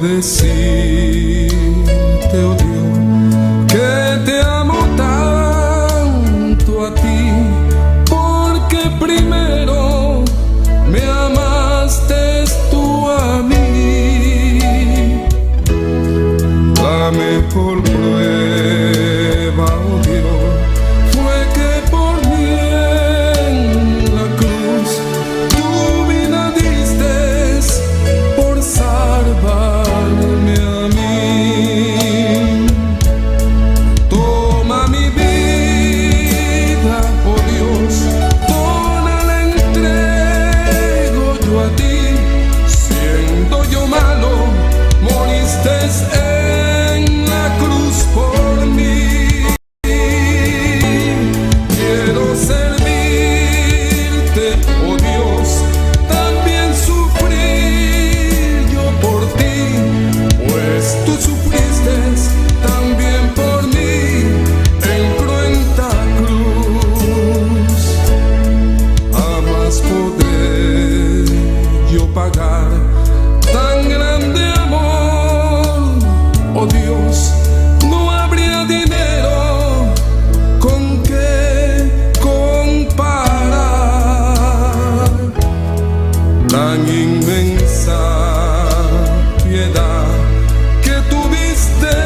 decirte, oh Dios, que te amo tanto a ti, porque primero me amaste tú a mí. La mejor prueba, oh Dios, fue que por mí en la cruz tu vida diste por salvarme a mí. Toma mi vida, oh Dios, toda la entrego yo a ti. Siendo yo malo, moriste en la cruz por mí. Quiero servirte, oh Dios, también sufrir yo por ti, pues tú sufriste también por mí en cruenta cruz. Jamás podré yo pagar tan grande amor, oh Dios, no habría dinero con que comparar tan inmensa piedad que tuviste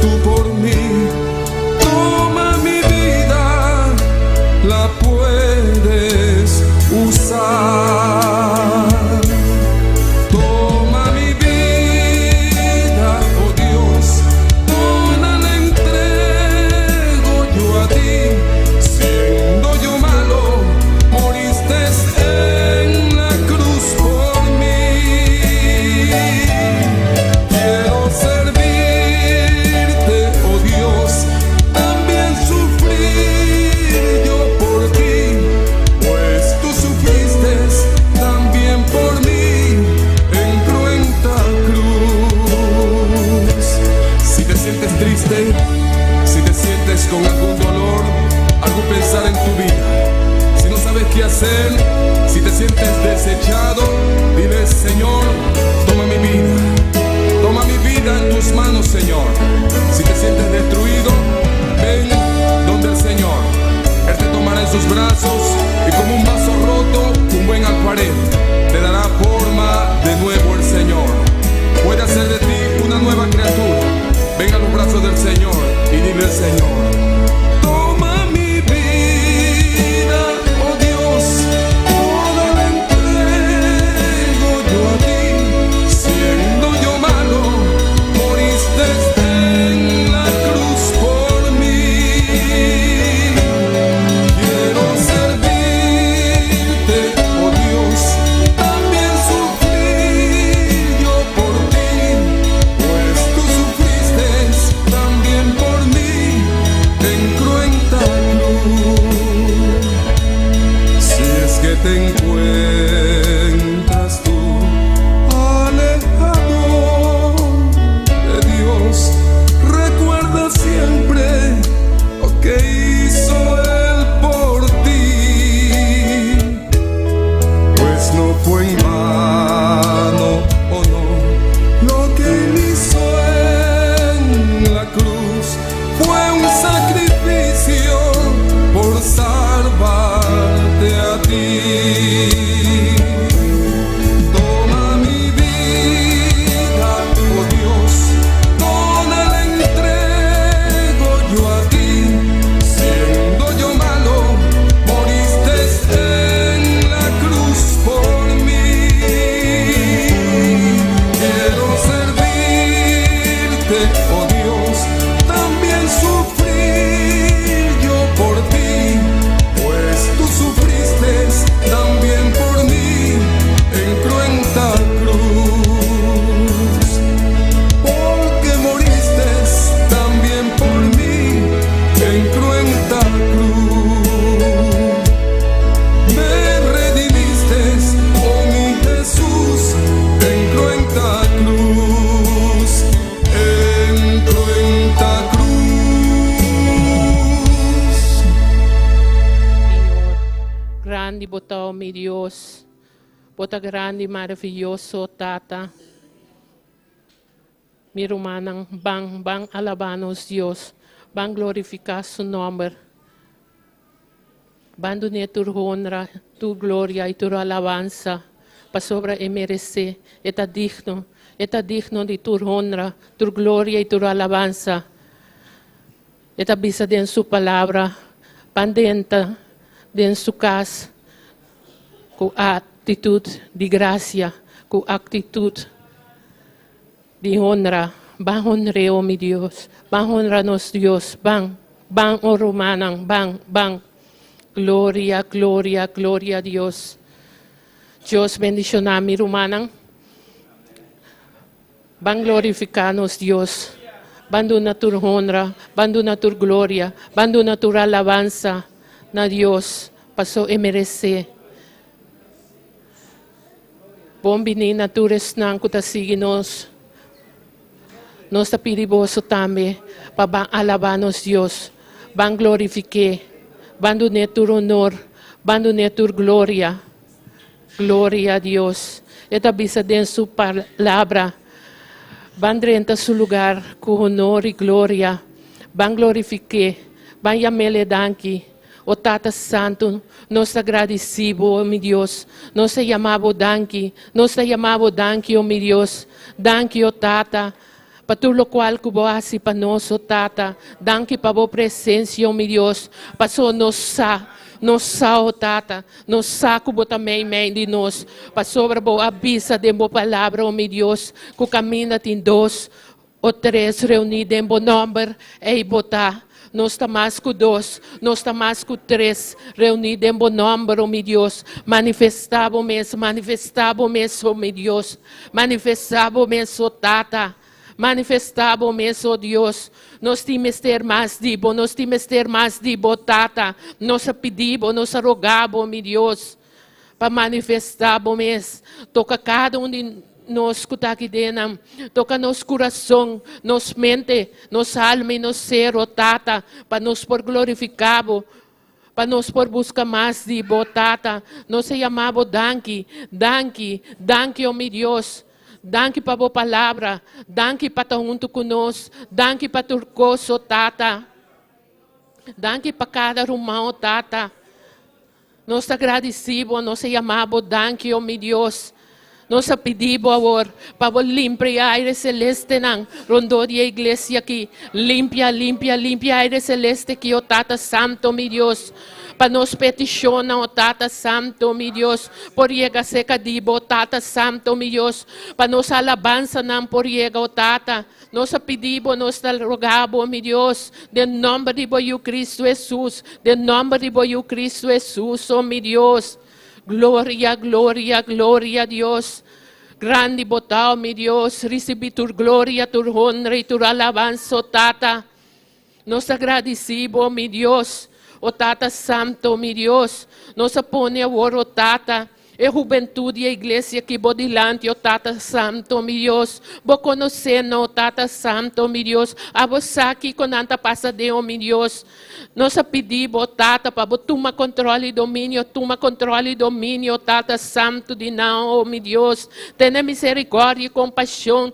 tú por mí. Toma mi vida, la puedes usar. Toma mi vida, oh Dios, toda la entrego yo a ti. Siendo yo malo, moriste en la cruz por mí. Quiero servirte, oh Dios, también sufrir yo por ti, pues tú sufriste también por mí en cruenta cruz. Si te sientes triste, si te sientes con algún dolor, algo pensar en tu vida, si no sabes qué hacer, si te sientes desechado, dile: Señor, toma mi vida en tus manos, Señor. Si te sientes destruido, ven donde el Señor. Él te tomará en sus brazos y como un vaso roto, un buen alfarero, te dará forma de nuevo el Señor. Puede hacer de ti una nueva criatura. Ven a los brazos del Señor y dile al Señor: toma mi vida, oh Dios, toda la entrego yo a ti. Siendo yo malo, moriste en la cruz por mí. Quiero servirte, oh Dios, también sufrir yo por ti, pues tú sufriste también por mí en cruenta cruz. Si es que te encuentras tú alejado de Dios, recuerda siempre lo que hizo Él por ti, pues no fue en vano, oh no, lo que Él hizo en la cruz fue un sacrificio por salvarte a ti. Toma mi vida, oh Dios, toda la entrego yo a ti. Siendo yo malo, moriste en la cruz por mí. Quiero servirte, oh Dios, también sufrir yo por ti, pues tú sufriste también por mí en cruenta cruz. Porque moriste también por mí en cruenta cruz. Me redimiste, oh mi Jesús, en cruenta cruz, en cruenta cruz. Señor, grande botão, mi Dios, bota grande, maravilhoso, Tata. Mi hermana, van alabanos Dios, van glorificar su nombre. Van donar tu honra, tu gloria y tu alabanza, para sobre merecer. Está digno de tu honra, tu gloria y tu alabanza. Está vista en su palabra, van dentro de su casa, con actitud de gracia, con actitud de honra. Van honrar, oh mi Dios, van honrarnos Dios, van, oh romanan, van. Gloria, gloria, gloria a Dios. Dios bendiciona mi hermana. Van glorificarnos Dios. Van donar tu honra, van donar tu gloria, van donar tu alabanza. Na Dios, pasó a merecer. Bom menina, tu resnan que ta sigue nos. Nos ta pediboso também, para alabarnos Dios. Van glorificar. Van donar tu honor, van donar tu gloria. Gloria a Dios. Esta visa de su palabra. Van renta su lugar con honor y gloria. Van glorificar. Van llamarle danki. O Tata Santo, nos agradecemos, oh mi Dios. Nos llamamos danki. Nos llamamos danki, oh mi Dios. Danki, oh Tata. Para tudo lo qual que você hace para nós, oh Tata. Danke para a presença, oh meu Deus. Passou nos oh Tata. Nos que você também meio de nós. Para sobre a avisa de boa palavra, oh meu Deus. Que caminha em dois ou três reunidos em bom nome. E botar. Nós estamos com dois, nós estamos com três, reunidos em bom nome, oh meu Deus. Manifestamos mesmo, oh meu Deus. Manifestamos mesmo, oh Tata. Manifestamos mesmo, oh Deus. Nós temos ter mais dibo, nós temos ter mais dibo, Tata. Nós pedimos, nós rogamos, meu Deus, para manifestarmos mesmo. Toca cada de nós que está aqui dentro. Toca nosso coração, nossa mente, nossa alma e nosso ser, oh Tata, para nós por glorificá-lo. Para nós por buscar mais dibo, Tata. Nós chamamos danke, oh meu Deus. Danke para a palavra, danke para estar junto conosco, danke para tua coisa, Tata. Danke para cada irmão, Tata. Nós agradecemos, nós chamamos, danke, oh meu Deus. Nós pedimos agora para limpar aire celeste não, rondou a igreja aqui, limpia aire celeste aqui, oh Tata Santo, meu Deus. Para nos peticionar, oh Tata Santo, meu Deus, por llegar seca dibo, oh Tata Santo, meu Deus, para nos alabança não por llegar, oh Tata, nos pedimos, nos rogamos, meu Deus, de nome de Boio Cristo Jesus, de nome de Boio Cristo Jesus, oh meu Deus, glória, glória, glória a Deus. Grande botão, meu Deus, recebi tu glória, tu honra e tu alabança, oh Tata. Nos agradecemos, meu Deus. O Tata Santo, meu Deus, nos põe agora, o Tata, e a juventude e a igreja que vou dilante, o Tata Santo, meu Deus, vou conhecer, o Tata Santo, meu Deus, a você aqui com tanta passadeira, meu Deus, nós pedimos, o Tata, para tomar controle e domínio, o Tata Santo, de não, meu Deus, tenha misericórdia e compaixão,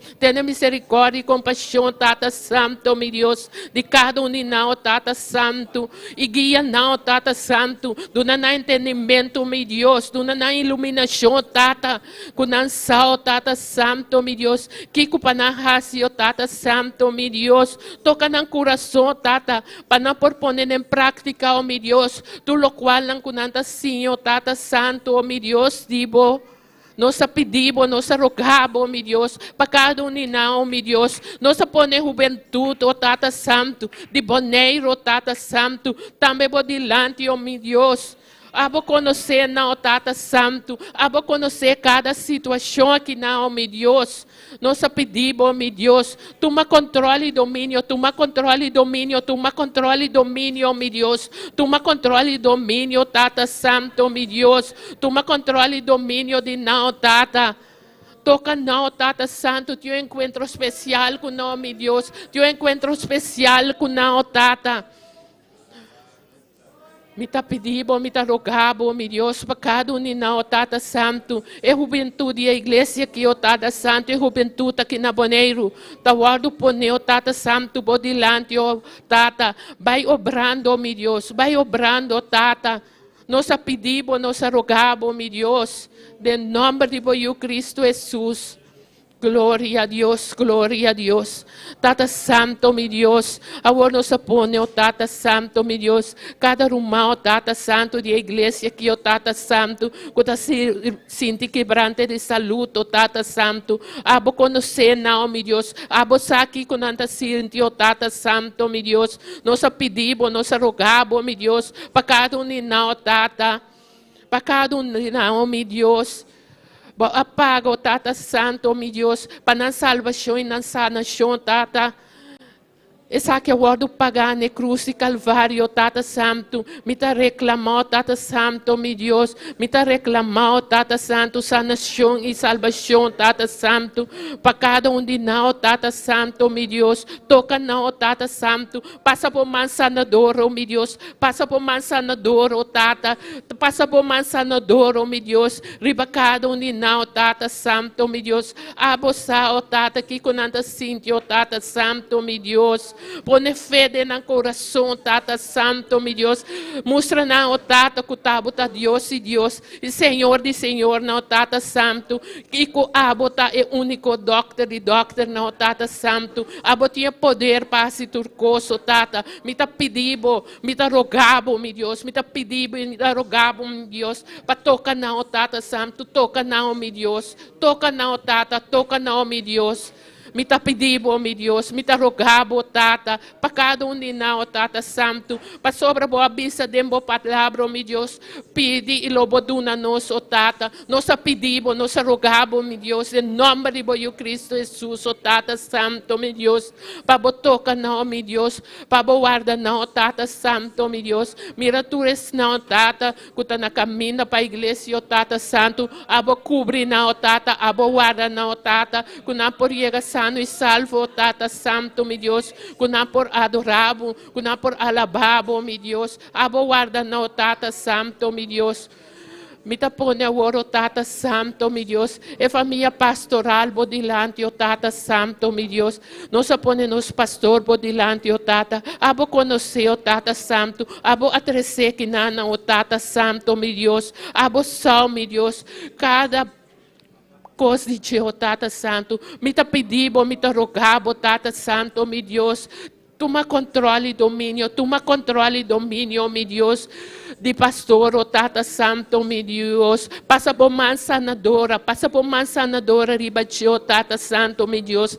Tata Santo, meu Deus, de cada um de nós, Tata Santo, e guia não, Tata Santo, do não entendimento, meu Deus, do não iluminação, Tata, com não sal, Tata Santo, meu Deus, que com panahasi, o Tata Santo, meu Deus, toca no coração, Tata, para não poner em prática, oh meu Deus, tu lo qual não kunanta sim, oh Tata Santo, oh meu Deus, dibo, nós pedimos, nós rogamos, oh meu Deus, para cada um de nós, oh meu Deus, nós põe juventude, oh Tata Santo, de boneiro, oh Tata Santo, também por dilante, oh meu Deus, abo conhecer, não, Tata Santo, abo conhecer cada situação aqui, não, meu Deus. Nós pedimos, meu Deus, toma controle e domínio, meu Deus. Toma controle e domínio, Tata Santo, meu Deus. Toma controle e domínio de não, Tata. Toca não, Tata Santo, teu encontro especial com não, meu Deus. Teu encontro especial com não, Tata. Me tá pedindo, me tá rogando, meu Deus, para cada um de nós, Tata Santo, e juventude e a igreja que o Tata Santo, e juventude aqui na Boneiro, tá guardo poneu, Tata Santo, bodilante, ó Tata, vai obrando, meu Deus, vai obrando, Tata. Nós pedimos, nós rogamos, meu Deus, em nome de Cristo Jesus. Gloria a Dios, gloria a Dios. Tata Santo, mi Dios. Agora nos apone, oh Tata Santo, mi Dios. Cada rumão, Tata Santo, de igreja aqui, oh Tata Santo. Quando sinto quebrante de saúde, oh Tata Santo. Abo conhecer, não, mi Dios. Abo aqui quando anda sinto, oh Tata Santo, mi Dios. Nós pedimos, nós rogamos, mi Dios. Para cada um de nós, Tata. Para cada um de nós, mi Dios. Apaga, oh Tata Santo, meu Deus, para a salvação e a sanação, Tata. Essa que é o do pagar na cruz e calvário, Tata Santo. Me tá reclamando, Tata Santo, meu Deus. Me tá reclamando, Tata Santo, sanação e salvação, Tata Santo. Para cada um de nós, Tata Santo, meu Deus. Toca não, Tata Santo. Passa por man sanador, oh meu Deus. Passa por man sanador, oh Tata. Passa por man sanador, oh meu Deus. Riba cada um de nós, Tata Santo, meu Deus. Abossa, oh Tata, que com anda sinto, oh Tata Santo, meu Deus. Pone fé no coração, Tata Santo, meu Deus. Mostra na o Tata que tá Deus e Deus. E Senhor de Senhor, na o Tata Santo. E que abota é único doctor de doctor, na o Tata Santo. Abo tinha poder para se turcoso, Tata. Me tá pedindo, me tá rogando, meu Deus. Me tá pedindo, me tá rogando, meu Deus. Para tocar na o Tata Santo. Toca na o meu Deus. Toca na o Tata. Toca na o meu Deus. Me tá pedindo, meu Deus, me tá rogando, Tata, para cada um de nós, Tata Santo, para sobre a boa vista de boa palavra, meu Deus, pedi e loboduna nós, Tata, nós pedimos, nós rogamos, meu Deus, em nome de Cristo Jesus, Tata Santo, meu Deus, para botoca não, meu Deus, para guarda não, Tata Santo, meu Deus, miraturas não, Tata, que tá na caminho para a igreja, Tata Santo, abo cobrir não, Tata, abo guarda não, Tata, que não por chegar sano e salvo, Tata Santo, meu Deus, que não por adorabo, que não por alababo, meu Deus, abo guarda não, Tata Santo, meu Deus. Me tapone a ouro, Tata Santo, meu Deus. E família pastoral, bodilante, o Tata Santo, meu Deus. Nós apone nos pastor, bodilante, o Tata. Abo conhecer, o Tata Santo. Abo atrecer que nana, o Tata Santo, meu Deus. Abo sal, meu Deus. Cada coisa de Deus, Tata Santo. Me tá pedindo, me tá rogando, Tata Santo, meu Deus. Toma controle e domínio, toma controle e domínio, meu Deus, de pastor, oh Tata Santo, meu Deus. Passa por man sanadora, riba de oh Tata Santo, meu Deus.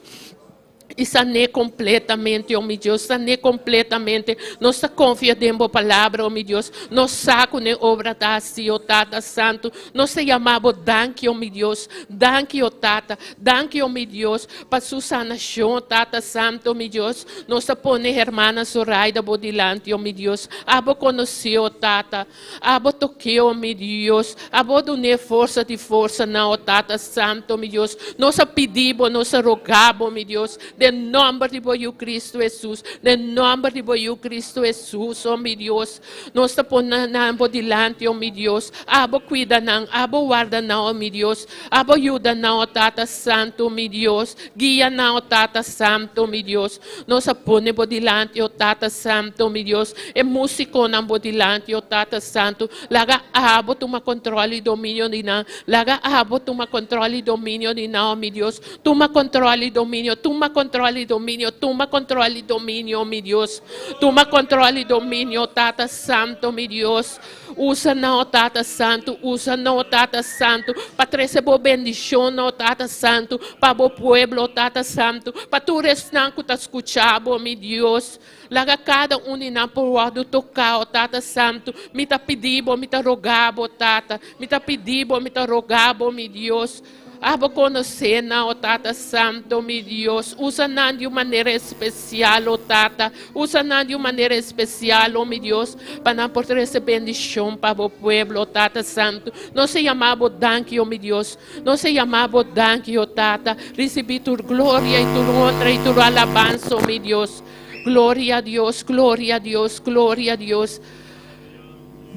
E sané completamente, oh meu Deus, sané completamente. Nós confiamos na palavra, oh meu Deus. Nós saco na obra da assim, oh Tata Santo. Nós chamamos danke, oh meu Deus. Danke, oh Tata. Danke, oh meu Deus. Para sua sanação, Tata Santo, oh meu Deus. Nós põe a irmã Zoraida bodilante, oh meu Deus. Abo conhecer, oh Tata. Abo toque, oh meu Deus. Abo donar força de força, não, oh Tata Santo, oh meu Deus. Nós pedimos, nós rogamos, oh meu Deus. De nome de Cristo Jesus, de nome de Cristo Jesus, oh meu Deus, nós ponemos dilante, oh meu Deus, abo cuida não, abo guarda não, oh meu Deus, abo ajuda não, oh Tata Santo, oh meu Deus, guia não, oh Tata Santo, oh meu Deus, nós ponemos dilante, oh Tata Santo, oh meu Deus, e músico não dilante, oh Tata Santo, laga abo toma controle e domínio de não, laga abo toma controle e domínio de não, oh meu Deus, toma controle e domínio, toma controle e domínio, toma controle e domínio, meu Deus. Toma controle e domínio, Tata Santo, meu Deus. Usa não, Tata Santo, usa não, Tata Santo, para trazer boa bendição, Tata Santo, para o povo, Tata Santo, para tu restar que está escutando, meu Deus. Laga cada um de nós por do tocar, Tata Santo, me está pedindo, me está rogando, Tata, me está pedindo, me está rogando, meu Deus. Abo conhecer, não, Tata Santo, meu Deus. Usa não de uma maneira especial, oh Tata. Usa não de uma maneira especial, oh meu Deus, para não poder receber bendição para o povo, oh Tata Santo. Não se chamava danke, oh meu Deus. Não se chamava danke, oh Tata. Recebi tu glória e tu honra e tu alabança, oh meu Deus. Glória a Deus, glória a Deus, glória a Deus.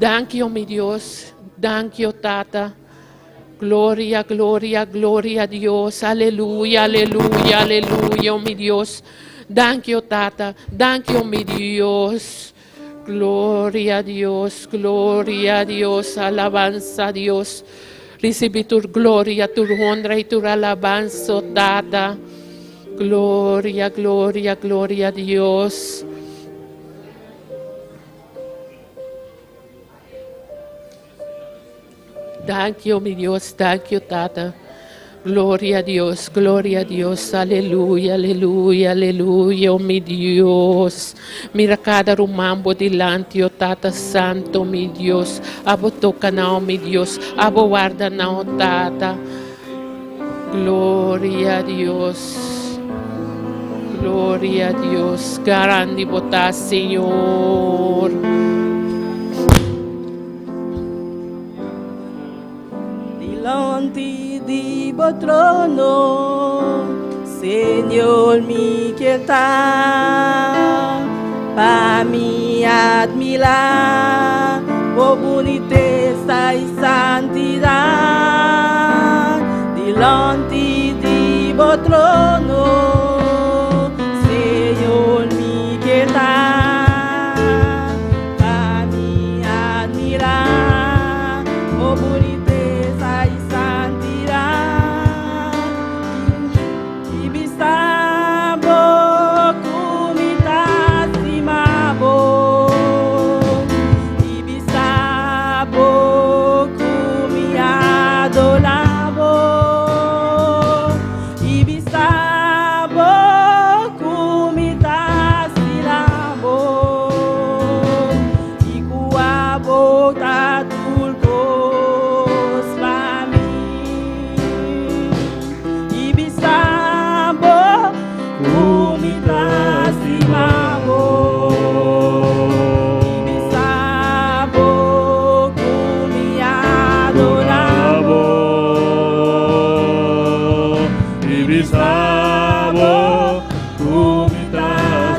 Thank you, mi Dios. Thank you, Tata. Gloria, gloria, gloria a Dios. Aleluya, aleluya, aleluya, oh mi Dios. Thank you, Tata. Thank you, mi Dios. Gloria a Dios, gloria a Dios, alabanza a Dios. Recibe tu gloria, tu honra y tu alabanza, oh Tata. Gloria, gloria, gloria a Dios. Thank you, mi Dios. Thank you, Tata. Gloria a Dios, aleluya, aleluya, aleluya, oh mi Dios. Mira cada rumambo delante, oh Tata Santo, mi Dios. Abo toca na, oh mi Dios. Abo guarda na, oh Tata. Gloria a Dios. Gloria a Dios. Grande botá, Senhor. Delante de bo trono, Senhor, me quieta, para me admirar, por boniteza e santidade. Delante de bo trono, Senhor, me quieta, para me admirar, por boniteza e santidade. E bisabo kumita simabo, e bisabo kumi adolabo, e bisabo kumita silabo, e kuabo tatulkos pami, e bisabo kumita simabo, e bisabo kumi adolabo, Ibisabo, kumita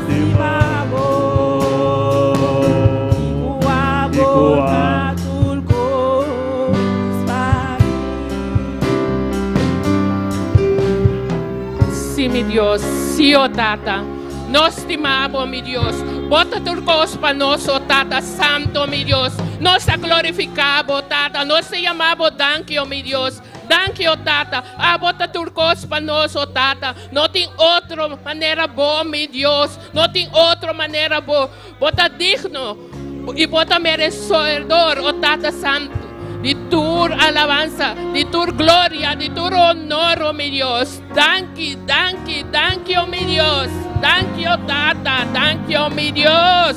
simabo, kuabo tatulkos pami. Sí, mi Dios, sí, oh Tata. Nos estimamos, mi Dios. Bota turcos para nós, oh Tata Santo, mi Dios. Nos glorificamos, Tata. Nos llamamos, thank you, mi Dios. Thank you, Tata. Bota turcos para nós, oh Tata. Não tem outra maneira boa, mi Deus. Não tem outra maneira boa. Bota digno e bota merecedor, oh Tata Santo. De tu alabanza, de tu gloria, de tu honor, oh mi Dios. Thank you, thank you, thank you, mi Dios. Thank you, Tata. Thank you, mi Dios.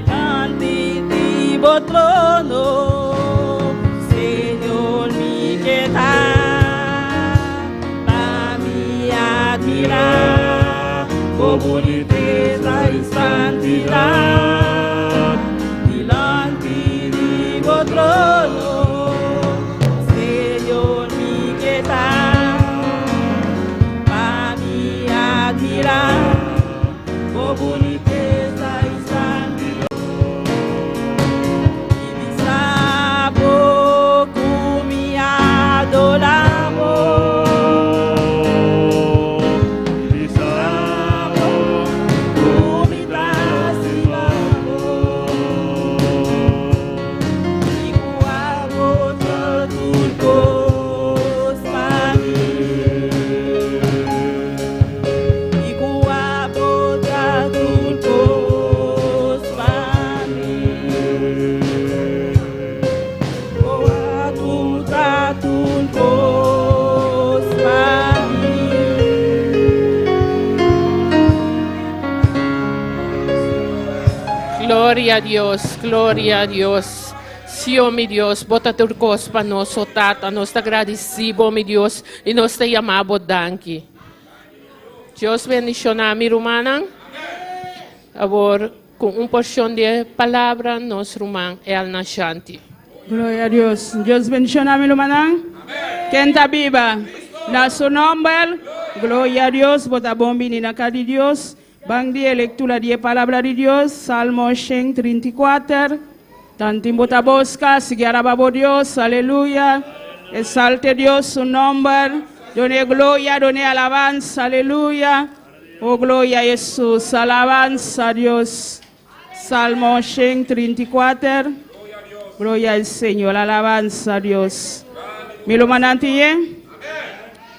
Ante ti bo trono, Senhor, me quieta, para me admirar, por boniteza e santidade. Delante de bo trono, Senhor, me quieta, para me admirar, por boniteza e santidade. Ibisabo kumi adoramo, Ibisabo, kumi prasimamo, iguabo tatulkos pami, iguabo tatulkos pami, iguabo tatulkos pami. Gloria a Dios, gloria a Dios. Sí, oh mi Dios, bota turcos para nós, oh Tata. Nos agradecemos, mi Dios, e nos te llamamos, thank you. Dios bendicionar mi hermana. Agora, com porção de palavra, nos rumán é al nashanti. Gloria a Dios. Dios bendición a mi hermana. Kenta biba. Na su nombre. Gloria a Dios. Bota bombi ni na cara de Dios. Bang di lectura de palabra de Dios. Salmo 34. Tantimbota bosca, sigiarababo Dios, aleluya. Exalte Dios su nombre. Done gloria, done alabanza, aleluya. Oh, gloria a Jesús, alabanza a Dios. Salmo 134. Gloria al Señor, alabanza a Dios. Mi lo manantiye.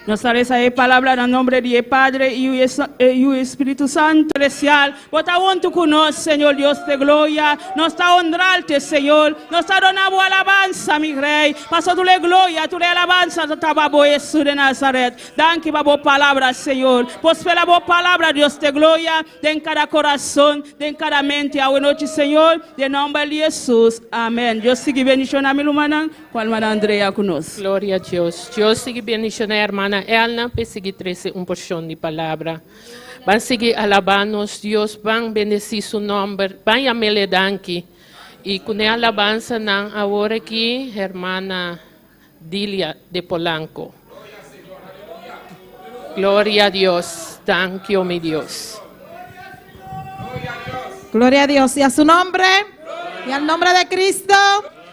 Nos sale esa palabra en el nombre de Padre y Espíritu Santo celestial. Bota junto con nosotros, Señor Dios de gloria. Nos está honrarte, Señor. Nos está donando alabanza, mi Rey. Paso tu le gloria, tu le alabanza, tu tababo Jesús de Nazaret. Dan que babo palabra, Señor. Pues la bo palabra, Dios de gloria, de en cada corazón, de en cada mente. A noche, Señor, de nombre de Jesús. Amén. Dios sigue bendición a mi hermana, cual hermana Andrea con nosotros. Glória a Deus. Deus sigue bendicionando a hermana Elna, para seguir trazer porção de palavra. Van seguir alabando-nos, Deus, van bendecir seu nome, van amele danke. E com a alabança, não, agora aqui, hermana Dilia de Polanco. Glória a Deus. Thank you, mi Dios. Gloria a Dios y a su nombre, y al nombre de Cristo,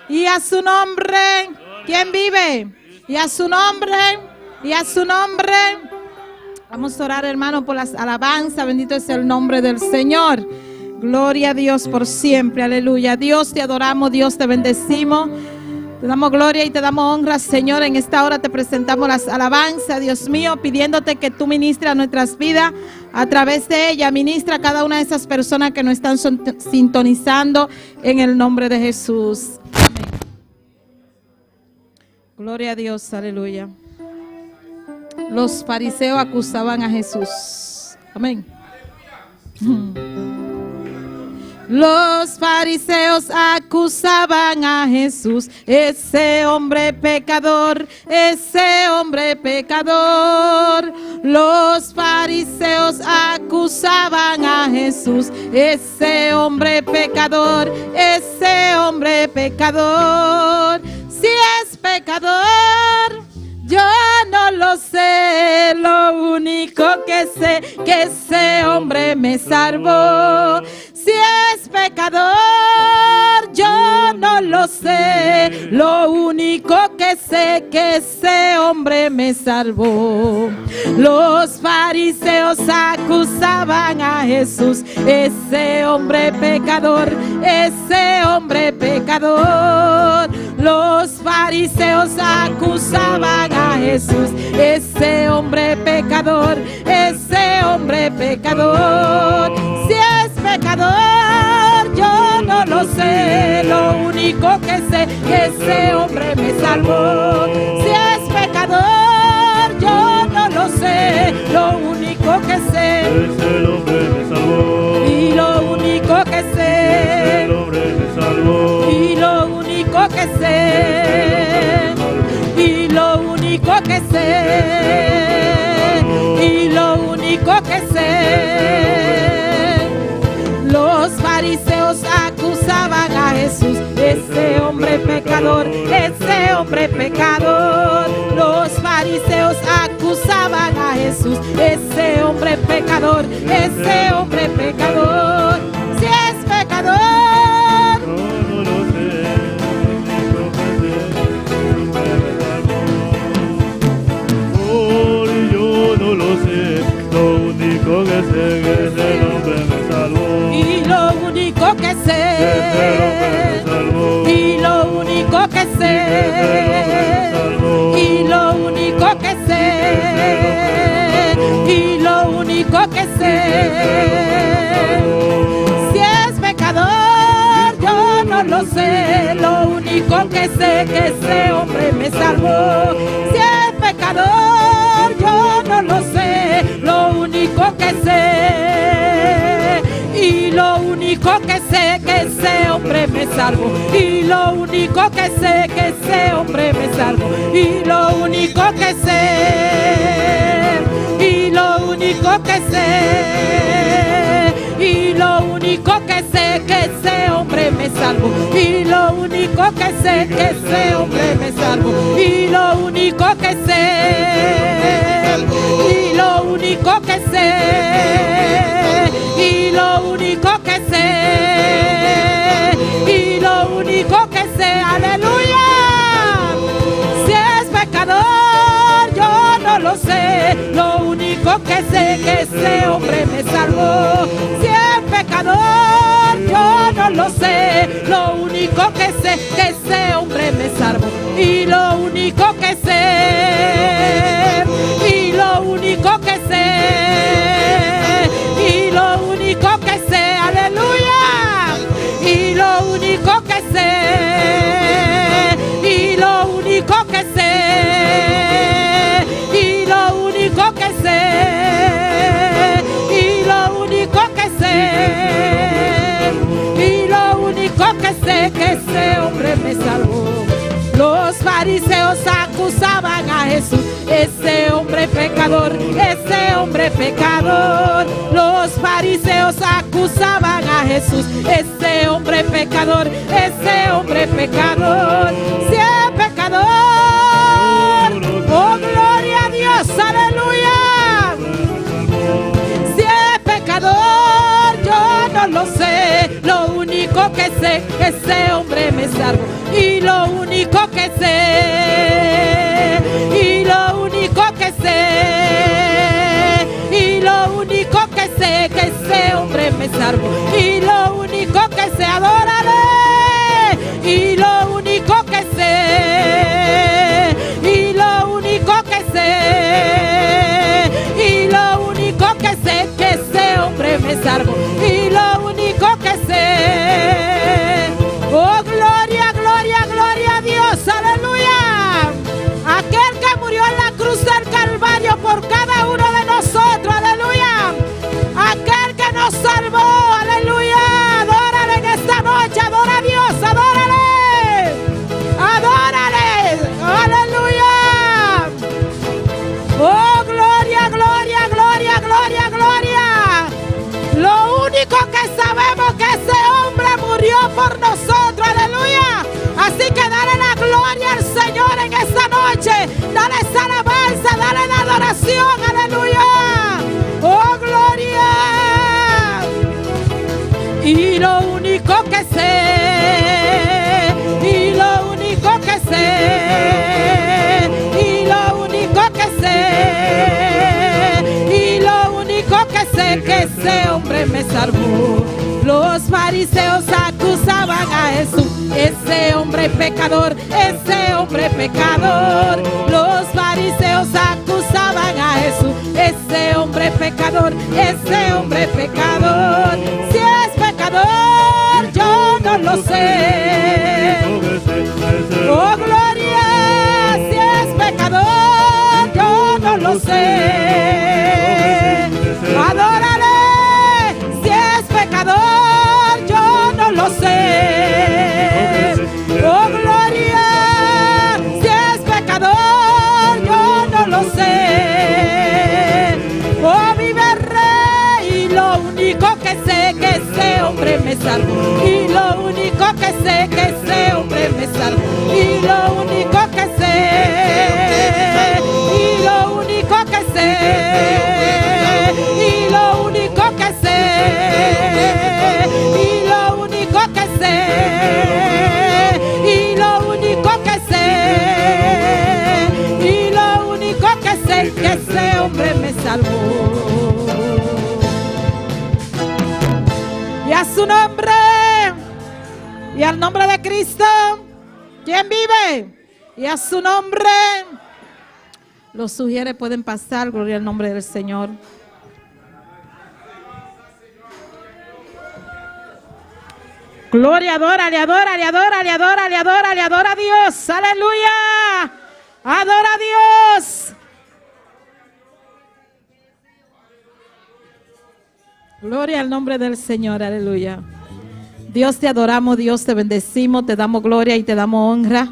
y a su nombre. ¿Quién vive? Y a su nombre, y a su nombre. Vamos a orar, hermano, por las alabanzas. Bendito es el nombre del Señor. Gloria a Dios por siempre. Aleluya. Dios, te adoramos, Dios, te bendecimos. Te damos gloria y te damos honra, Señor. En esta hora te presentamos las alabanzas, Dios mío, pidiéndote que tú ministras nuestras vidas a través de ella. Ministra a cada una de esas personas que nos están sintonizando en el nombre de Jesús. Amén. Gloria a Dios, aleluya. Los fariseos acusaban a Jesús. Amén. Los fariseos acusaban a Jesús, ese hombre pecador, ese hombre pecador. Los fariseos acusaban a Jesús, ese hombre pecador, ese hombre pecador. Si es pecador, yo no lo sé, lo único que sé que ese hombre me salvó. Si es pecador, yo no lo sé, lo único que sé que ese hombre me salvó. Los fariseos acusaban a Jesús, ese hombre pecador, ese hombre pecador. Los fariseos acusaban a Jesús, ese hombre pecador, ese hombre pecador. Si es pecador, yo no lo sé, lo único que sé que ese hombre me salvó. Si es pecador, yo no lo sé, lo único que sé, Ese hombre me salvó. y lo único que sé, Ese hombre me salvó. y lo único que sé, y lo único que sé, y lo único que sé. Los fariseos acusaban a Jesús, ese hombre pecador, ese hombre pecador. Los fariseos acusaban a Jesús, ese hombre pecador, ese hombre pecador. Si es pecador, Yo no lo sé, lo único que sé, oh, y yo no lo sé, lo único que sé que ese hombre me salvó. y lo único que sé, y lo único que sé, y lo único que sé, y lo único que sé. Si es pecador, yo no lo sé, lo único que sé que ese hombre me salvó. Si es pecador, yo no lo sé, lo único que sé, y lo único que sé que ese hombre me salvó, y lo único que sé que ese hombre me salvó, y lo único que sé, y lo único que sé, y lo único que sé que ese hombre me salvó, y lo único que sé que ese hombre me salvó, y lo único que sé, y lo único que sé, y lo único que sé, y lo único único que sé que ese hombre me salvó. Si es pecador, yo no lo sé. Lo único que sé que ese hombre me salvó. Y lo único que sé, y lo único que sé, y lo único que sé, aleluya. Y lo único que sé, y lo único que sé, y lo único que sé, y lo único que sé, y lo único que sé que ese hombre me salvó. Los fariseos acusaban a Jesús, ese hombre pecador, ese hombre pecador. Los fariseos acusaban a Jesús, ese hombre pecador, ese hombre pecador. Si es pecador, oh gloria a Dios, aleluya. Si es pecador, yo no lo sé. Lo único que sé, ese hombre me salvó. Y lo único que sé, y lo único que sé, y lo único que sé que ese hombre me salvó. Y lo único que sé, adórale. Y lo único que sé, y lo único que sé, y lo único que sé que ese hombre me salvó. Y lo único que sé, oh gloria, gloria, gloria a Dios, aleluya. Aquel que murió en la cruz del Calvario por cada uno de nosotros, aleluya. Aquel que nos salvó, aleluya. Adórale en esta noche, adora a Dios, adórale, adórale, aleluya. Oh gloria, gloria, gloria, gloria, gloria. Lo único que sabemos que ese hombre murió por nosotros, aleluya. Así que dale la gloria al Señor en esta noche. Dale esa alabanza, dale la adoración, aleluya. Oh gloria. Y lo único que sé, y lo único que sé, y lo único que sé, y lo único que sé que ese hombre me salvó. Los fariseos acusaban a Jesús, ese hombre pecador, ese hombre pecador. Los fariseos acusaban a Jesús, ese hombre pecador, ese hombre pecador. Si es pecador, yo no lo sé. Oh gloria, si es pecador, yo no lo sé. Adórale. Si es pecador, yo no lo sé. Oh gloria, si es pecador, yo no lo sé. Oh vive el Rey, y lo único que sé que ese hombre me salvó. Y lo único que sé que ese hombre me salvó. Y lo único que sé, y lo único que sé, y lo único que sé, y lo único que sé, y lo único que sé, y lo único que sé que ese hombre me salvó. Y a su nombre, y al nombre de Cristo, ¿quién vive? Y a su nombre, los sugieres pueden pasar, gloria al nombre del Señor. Gloria, adórale, adórale, adórale, adórale, adórale, adora a Dios, aleluya, adora a Dios. Gloria al nombre del Señor, aleluya. Dios, te adoramos, Dios, te bendecimos, te damos gloria y te damos honra.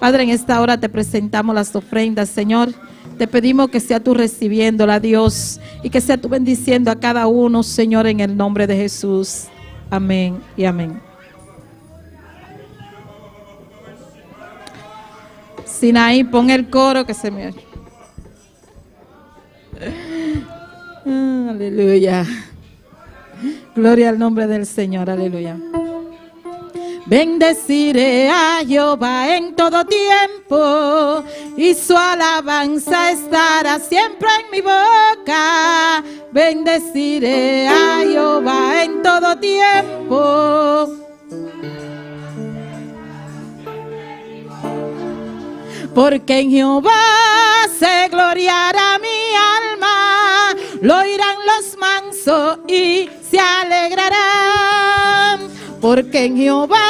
Padre, en esta hora te presentamos las ofrendas, Señor. Te pedimos que sea tú recibiéndola, Dios, y que sea tú bendiciendo a cada uno, Señor, en el nombre de Jesús. Amén y amén. Sinaí, pon el coro que se me oye. Aleluya. Gloria al nombre del Señor, aleluya. Bendeciré a Jehová en todo tiempo, y su alabanza estará siempre en mi boca. Bendeciré a Jehová en todo tiempo. Porque en Jehová se gloriará mi alma, lo oirán los mansos y se alegrarán. Porque en Jehová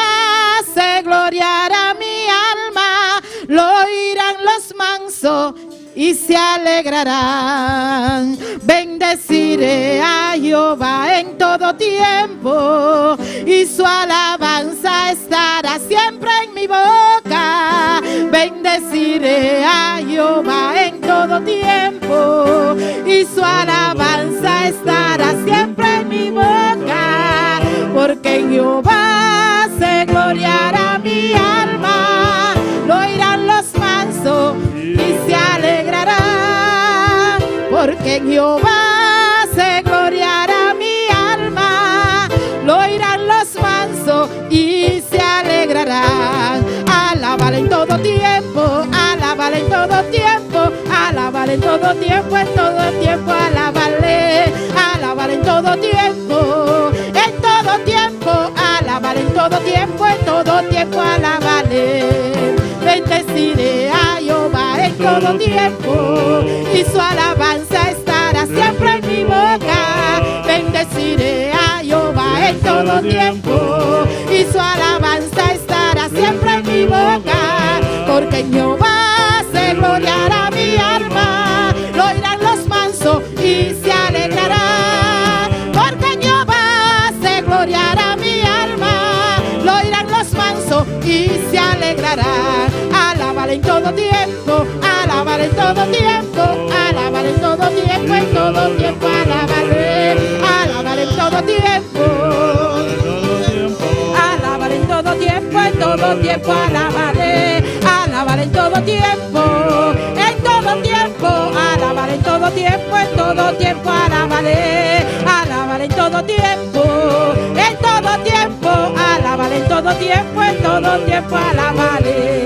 se gloriará mi alma, lo oirán los mansos y se alegrarán. Bendeciré a Jehová en todo tiempo, y su alabanza estará siempre en mi boca. Bendeciré a Jehová en todo tiempo, y su alabanza estará siempre en mi boca. Porque en Jehová se gloriará mi alma, lo oirán los mansos y se alegrarán. Porque en Jehová se gloriará mi alma, lo oirán los mansos y se alegrarán. Alábale en todo tiempo, alábale en todo tiempo, alábale en todo tiempo, en todo tiempo, alábale, alábale en todo tiempo, en todo tiempo, alábale en todo tiempo, en todo tiempo, alábale. Bendeciré a Jehová en todo tiempo, y su alabanza estará siempre en mi boca. Bendeciré a Jehová en todo tiempo, y su alabanza estará siempre en mi boca. Porque en Jehová se gloriará mi alma, lo oirán los mansos y se alegrarán. Porque en Jehová se gloriará mi alma, lo oirán los mansos y se alegrarán. Alábale en todo tiempo, alábale en todo tiempo, alábale en todo tiempo, en todo tiempo, alábale, alábale en todo tiempo, alábale en todo tiempo, en todo tiempo, alábale, alábale en todo tiempo, en todo tiempo, alábale en todo tiempo, en todo tiempo, alábale, alábale en todo tiempo, en todo tiempo, alábale en todo tiempo, en todo tiempo, alábale.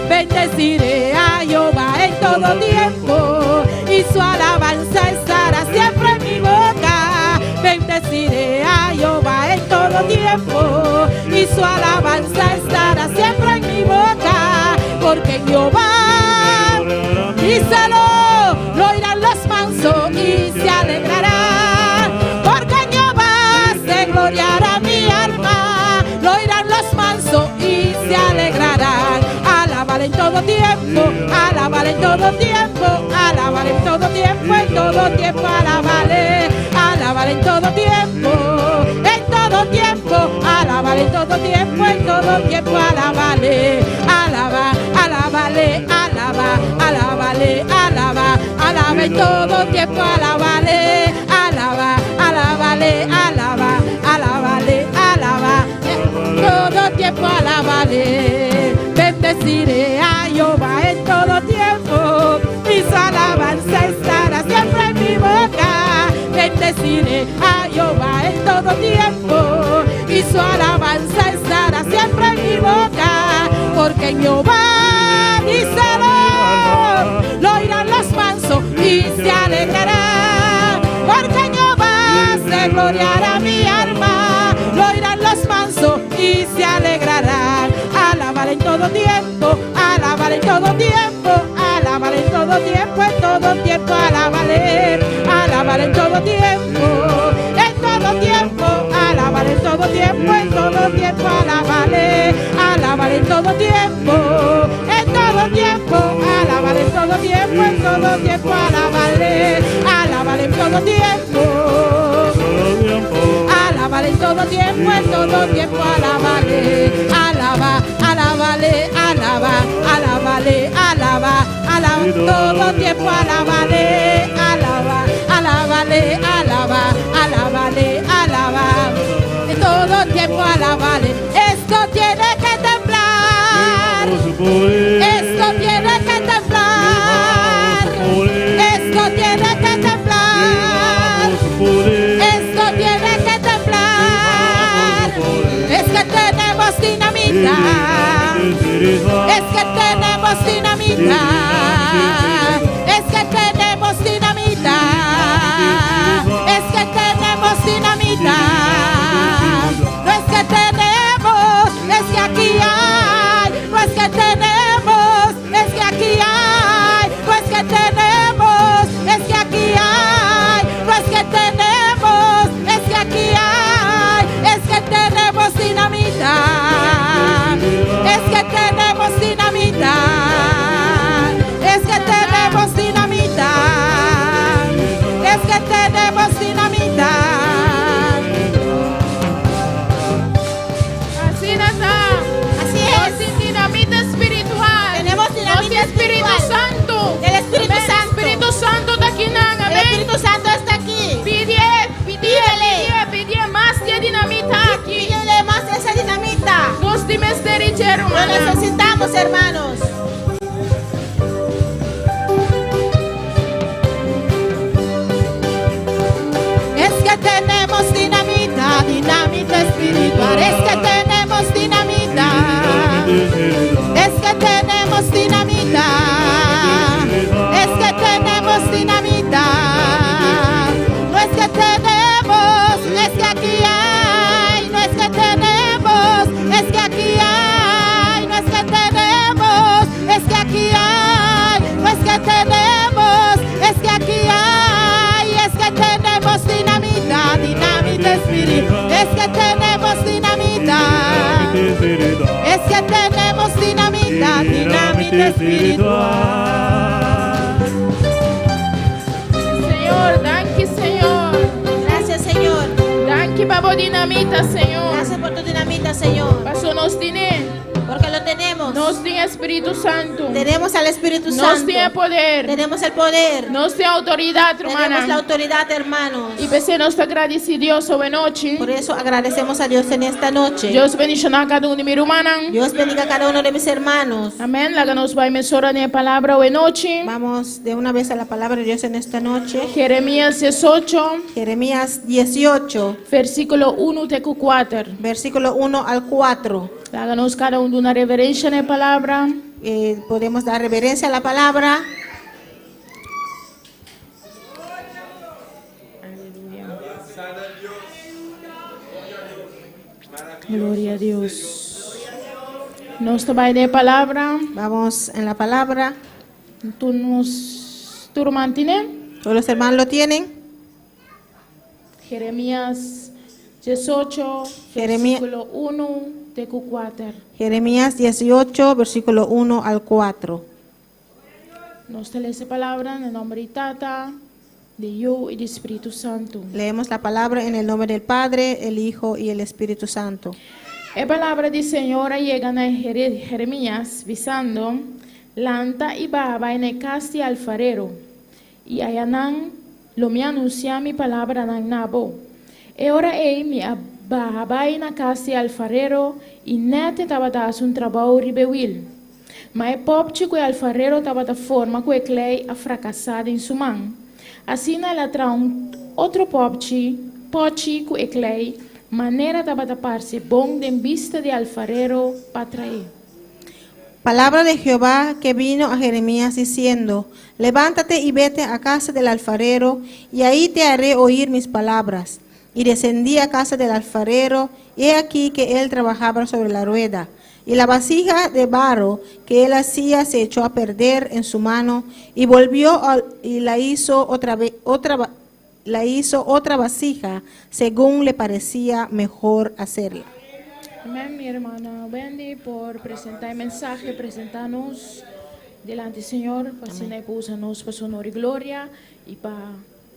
Bendeciré a Jehová en todo tiempo, y su alabanza estará siempre en mi boca. Bendeciré a Jehová en todo tiempo, y su alabanza estará siempre en mi boca. Porque en Jehová, díselo, lo oirán los mansos y se alegrarán. Porque en Jehová se gloriará mi alma, lo oirán los mansos y se alegrarán. Alábale en todo tiempo, alábale en todo tiempo, alábale en todo tiempo, en todo tiempo, alábale, alábale en todo tiempo, en todo tiempo, alábale en todo tiempo, en todo tiempo, alábale, alaba, alábale, alaba, alábale, alaba, alaba en todo tiempo, alábale, alaba, alábale, alaba, alábale, alaba, todo tiempo, alábale. Bendeciré a Jehová en todo tiempo, y su alabanza estará siempre en mi boca. Bendeciré a Jehová en todo tiempo, y su alabanza estará siempre en mi boca. Porque en Jehová, díselo, lo oirán los mansos y se alegrarán. Porque en Jehová se gloriará mi alma, lo oirán los mansos y se alegrarán. Alábale en todo tiempo, alábale en todo tiempo, alábale en todo tiempo, en todo tiempo, alábale, alábale en todo tiempo, en todo tiempo, alábale en todo tiempo, en todo tiempo, alábale, alábale en todo tiempo, en todo tiempo, alábale en todo tiempo, en todo tiempo, alábale, alábale en todo tiempo, alábale en todo tiempo, en todo tiempo, alábale, alaba, alábale, alaba, alábale, alaba, alaba, todo tiempo, alábale, alaba, alábale, alaba, alábale, alaba, en todo tiempo, alábale. Esto tiene que temblar, esto tiene que temblar, esto tiene que temblar, esto tiene que temblar. Es que tenemos dinero. dinamita. Es que tenemos dinamita. Es que tenemos dinamita. Es que tenemos dinamita. No es que tenemos, es que aquí hay. No es que tenemos, es que aquí hay. No es que tenemos, es que aquí hay. No es que tenemos, es que aquí hay. Es que tenemos dinamita. Es que tenemos dinamita. Es que tenemos dinamita. Es que tenemos dinamita. Así no está. Así No es. sin dinamita espiritual. Tenemos No dinamita sin Espíritu espiritual. Santo. El Espíritu Amén. Santo. Espíritu Santo está aquí, El amén. Espíritu Santo está aquí. Pide más de dinamita aquí. Pídele más de esa dinamita. Nos dimesteri Lo hermano. necesitamos, hermanos. Es que tenemos dinamita, dinamita espiritual. Es que tenemos dinamita. Es que tenemos dinamita. Es que tenemos dinamita. No es que tenemos, es que aquí hay. No es que tenemos, es que aquí hay. No es que tenemos, es que aquí hay. No es que tenemos, es que aquí hay. Es que tenemos dinamita, dinamita espiritual. Es que tenemos dinamita. Es que tenemos dinamita, dinamita espiritual. Señor, danke, Señor. Gracias, Señor. Danke, babo dinamita, Señor. Gracias por tu dinamita, Señor. Paso nos tiene. Porque lo tenemos. Nos tiene Espíritu Santo. Tenemos al Espíritu Nos Santo. tiene poder. Tenemos el poder. Nos tiene autoridad, Tenemos la hermana. autoridad, hermanos. Y pese nos está agradecidos hoy noche. Por eso agradecemos a Dios en esta noche. Dios bendiga a cada uno de mi hermana. Dios bendiga a cada uno de mis hermanos. Amén. La que nos va a emisora de palabra hoy noche. Vamos de una vez a la palabra de Dios en esta noche. Jeremías 18, Jeremías 18, versículo 1 de 4. versículo 1 al 4. Háganos cada uno una reverencia de palabra. Podemos dar reverencia a la palabra. Gloria a Dios. Nos va de palabra. Vamos en la palabra. Tú lo mantienes. Todos los hermanos lo tienen. Jeremías 18, Jeremías- versículo 1 de 4. Jeremías 18, versículo 1 al 4. Nos lee esa palabra en el nombre de Tata, de yo y de Espíritu Santo. Leemos la palabra en el nombre del Padre, el Hijo y el Espíritu Santo. La palabra de Señor llega a Jeremías, visando lanta y baba en el casti alfarero. Y ayanan lo me anuncia mi palabra nan nabo. E ora mi baba en el casti alfarero y nete tabadas un trabalho ribewil. Mas pop chico e alfarero tabata forma que clay a fracassada em sua mão. Assim ela traz outro pote com clay, maneira de taparse bom de vista de alfarero para traer. Palabra de Jehová que vino a Jeremías diciendo: levántate y vete a casa del alfarero, y ahí te haré oír mis palabras. Y descendí a casa del alfarero, y he aquí que él trabajaba sobre la rueda. Y la vasija de barro que él hacía se echó a perder en su mano, y volvió y la hizo otra vasija, según le parecía mejor hacerla. Amén, mi hermana Wendy, por presentar el mensaje, presentarnos delante del Señor, para usarnos para su honor y gloria y para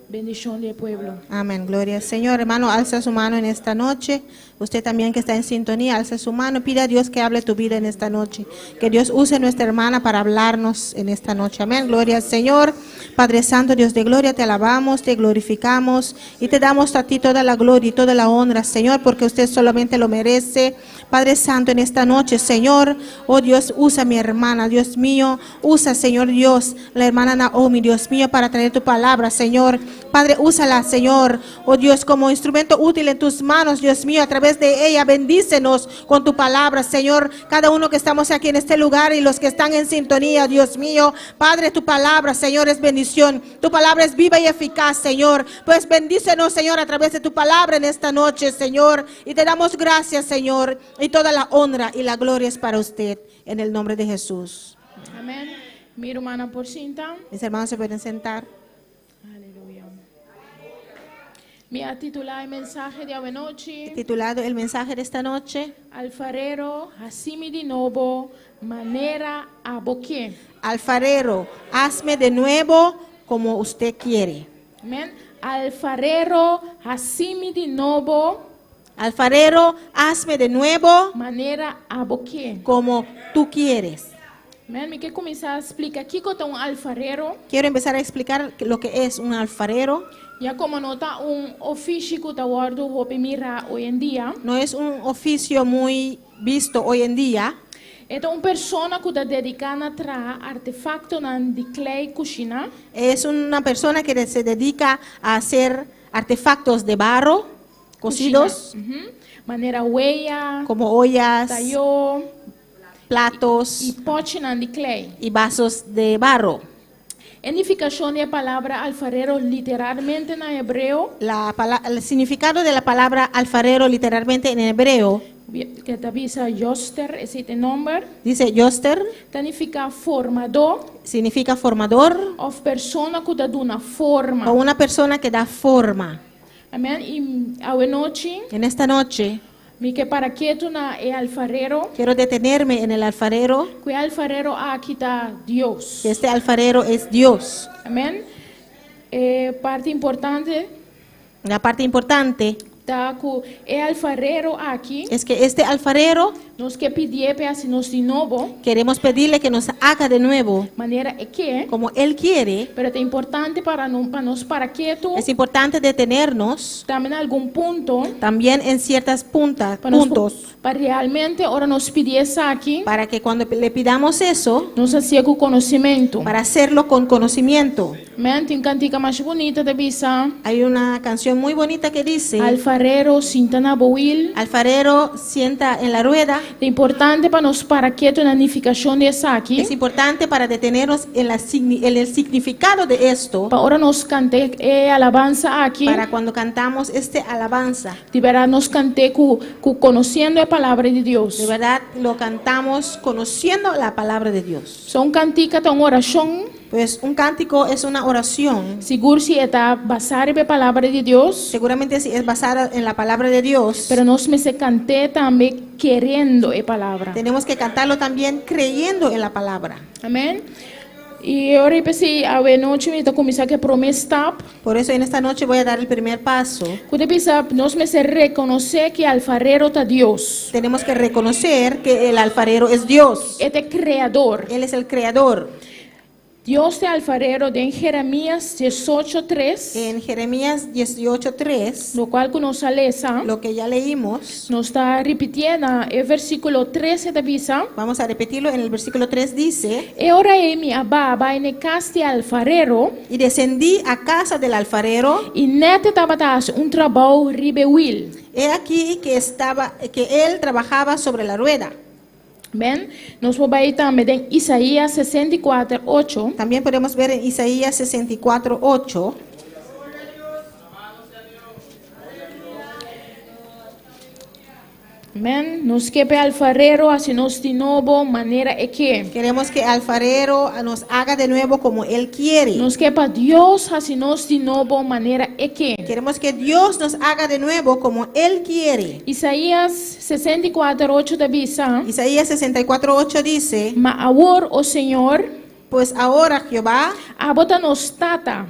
bendición del pueblo. Amén, gloria al Señor. Hermano, alza su mano en esta noche. Usted también que está en sintonía, alza su mano. Pida a Dios que hable tu vida en esta noche. Que Dios use a nuestra hermana para hablarnos en esta noche. Amén, gloria al Señor. Padre Santo, Dios de gloria, te alabamos, te glorificamos y te damos a ti toda la gloria y toda la honra, Señor, porque usted solamente lo merece. Padre Santo, en esta noche, Señor, oh Dios, usa a mi hermana, Dios mío, usa, Señor Dios, la hermana Naomi, Dios mío, para traer tu palabra, Señor. Padre, úsala, Señor, oh Dios, como instrumento útil en tus manos, Dios mío, a través de ella, bendícenos con tu palabra, Señor, cada uno que estamos aquí en este lugar y los que están en sintonía, Dios mío. Padre, tu palabra, Señor, es bendición, tu palabra es viva y eficaz, Señor, pues bendícenos, Señor, a través de tu palabra en esta noche, Señor, y te damos gracias, Señor, y toda la honra y la gloria es para usted, en el nombre de Jesús. Amén. Mi hermana por cinta. Mis hermanos se pueden sentar. Aleluya. Me ha titulado el mensaje de anoche. Titulado el mensaje de esta noche, Alfarero, hacime de nuevo, manera a boqué. alfarero, hazme de nuevo como usted quiere. Amén. Alfarero, hacime de nuevo, Alfarero, hazme de nuevo manera a boqué. como tú quieres. Amém? Me quer começar a explicar aqui que é um alfarero. Quiero empezar a explicar lo que es un alfarero. Já como nota ofício que está guardado hoje mira hoje em dia. No es un oficio muy visto hoy en día. É uma pessoa que está dedicada a trazer artefactos de clay cozinha. Es una persona que se dedica a hacer artefactos de barro, cocidos, Maneira huella, como ollas, tallo platos e pote de clay. y vasos de barro. Edificação da palavra alfarero literalmente na hebreu, El significado de la palabra alfarero literalmente en hebreo que avisa Joster, esse é o nome, dice yoster, significa formador significa formador ou pessoa que dá uma forma. o una persona que da forma. Amém? E a noite, En esta noche me que para que tu na é alfarero, quiero detenerme en el alfarero, que alfarero aqui está Deus. que este alfarero es Dios. Amém? Parte importante La parte importante tá que é alfarero aqui, es que este alfarero nós que pedir para se nos de novo, queremos pedirle que nos haga de nuevo maneira é que, como Él quiere. pero é importante para nós para que tu Es importante detenernos também algum ponto también en ciertas puntos para realmente ora nos pedir essa aqui, para que cuando le pidamos eso, nos hacía com conhecimento. para hacerlo con conocimiento. Amém? Tem cantica mais bonita de bisa. Hay una canción muy bonita que dice: Alfarero sinta na boil. alfarero sienta en la rueda. É importante para nós para que tu na edificação dessa aqui. Es importante para detenernos en el significado de esto, Para ora nos cante alabanza aqui. para cuando cantamos este alabanza. De verdade nos cante conhecendo a palavra de Deus. De verdad lo cantamos conociendo la palabra de Dios. São cantica tão oração. Pues un cántico es una oración. Seguro se está basada na palavra de Deus. Seguramente si es basada en la palabra de Dios. Pero nós me se cante também querendo a palavra. Tenemos que cantarlo también creyendo en la palabra. Amém? E agora eu pensei, a noite me está começando a promessa. Por eso en esta noche voy a dar el primer paso. Quando pensa, nós me se reconhecer que alfarero está Deus. Tenemos que reconocer que el alfarero es Dios. É o criador. Él es el creador. Dios de alfarero de Jeremías 18:3, En Jeremías 18:3, no cual que nos alesa, lo que ya leímos, nos está repitiendo el versículo 13 de Bisa. vamos a repetirlo. En el versículo 3 dice: E ora mi ababa en casa de alfarero, y descendí a casa del alfarero. e nete tabatas trabalho ribeuil. He aquí que él trabajaba sobre la rueda. Bem, nós vamos ir também em Isaías 64:8. También podemos ver en Isaías 64:8. Amém. Nos quepe alfarero assim nos de novo maneira é que. Queremos que el alfarero nos haga de nuevo como él quiere. Nos quepa Deus assim nos de novo maneira é que. Queremos que Dios nos haga de nuevo como él quiere. Isaías 64:8 da Bisa. Isaías 64:8 dice: Ma agora o Senhor pues ahora, Jehová, abota nos tata,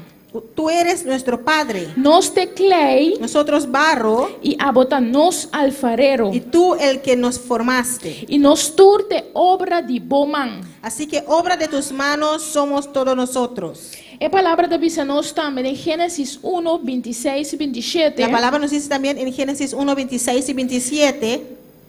tú eres nuestro Padre, nos te clay nosotros barro, e abota nos alfarero y tú el que nos formaste. e nos turte obra de boman. Así que obra de tus manos somos todos nosotros. A palavra da Bisa nos também em Gênesis 1:26 e 27. La palabra nos dice también en Génesis 1:26 y 27.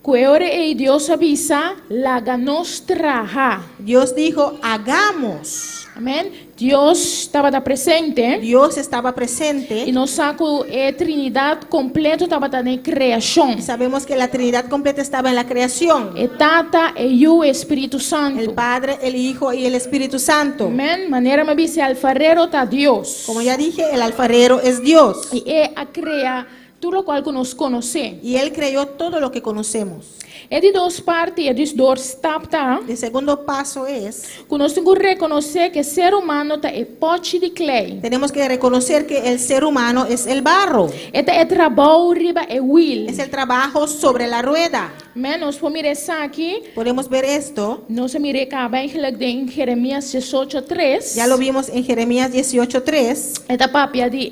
Que ora e Deus avisa, laga nos traja. Dios dijo: hagamos. Amém? Deus estava presente Dios estaba presente. e nós sabemos que a Trindade completa estava na criação. Sabemos que la Trinidad completa estaba en la creación. E Tata, e o Espírito El Santo. Padre, el Hijo y el Espíritu Santo. Amém? Maneira me disse, alfarero está Deus. Como ya dije, el alfarero es Dios. E a cria tudo o qual que nós conhecemos. Y Él creó todo lo que conocemos. É de duas partes, é de dois etapas, tá? El segundo paso es, Que nós temos que reconhecer que o ser humano tá é pote de clay. tenemos que reconocer que el ser humano es el barro. Este é trabalho riba é will. Es el trabajo sobre la rueda. Amém? Nós vamos mirar isso aqui. Podemos ver esto. Nós miramos cá eigenlijk em Jeremias 18:3. Ya lo vimos en Jeremías 18:3. Esta papia de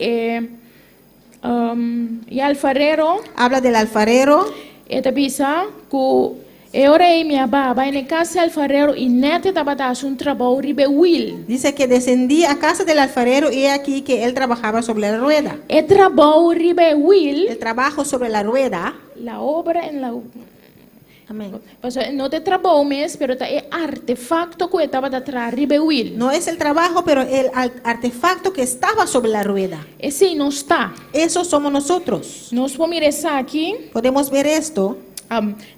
e alfarero. Habla del alfarero. Esta bisa que ora e minha baba em casa alfarero e neta tabatas trabalho riba will. Dice que descendí a casa del alfarero y he aquí que él trabajaba sobre la rueda. E trabalho riba will. El trabajo sobre la rueda. La obra en la Amén. pues, no te trabalho mesmo, pero é artefacto que estava atrás riba will. No es el trabajo, pero el artefacto que estaba sobre la rueda. Esse não está. Eso somos nosotros. Nós vamos mirar isso aqui. Podemos ver esto.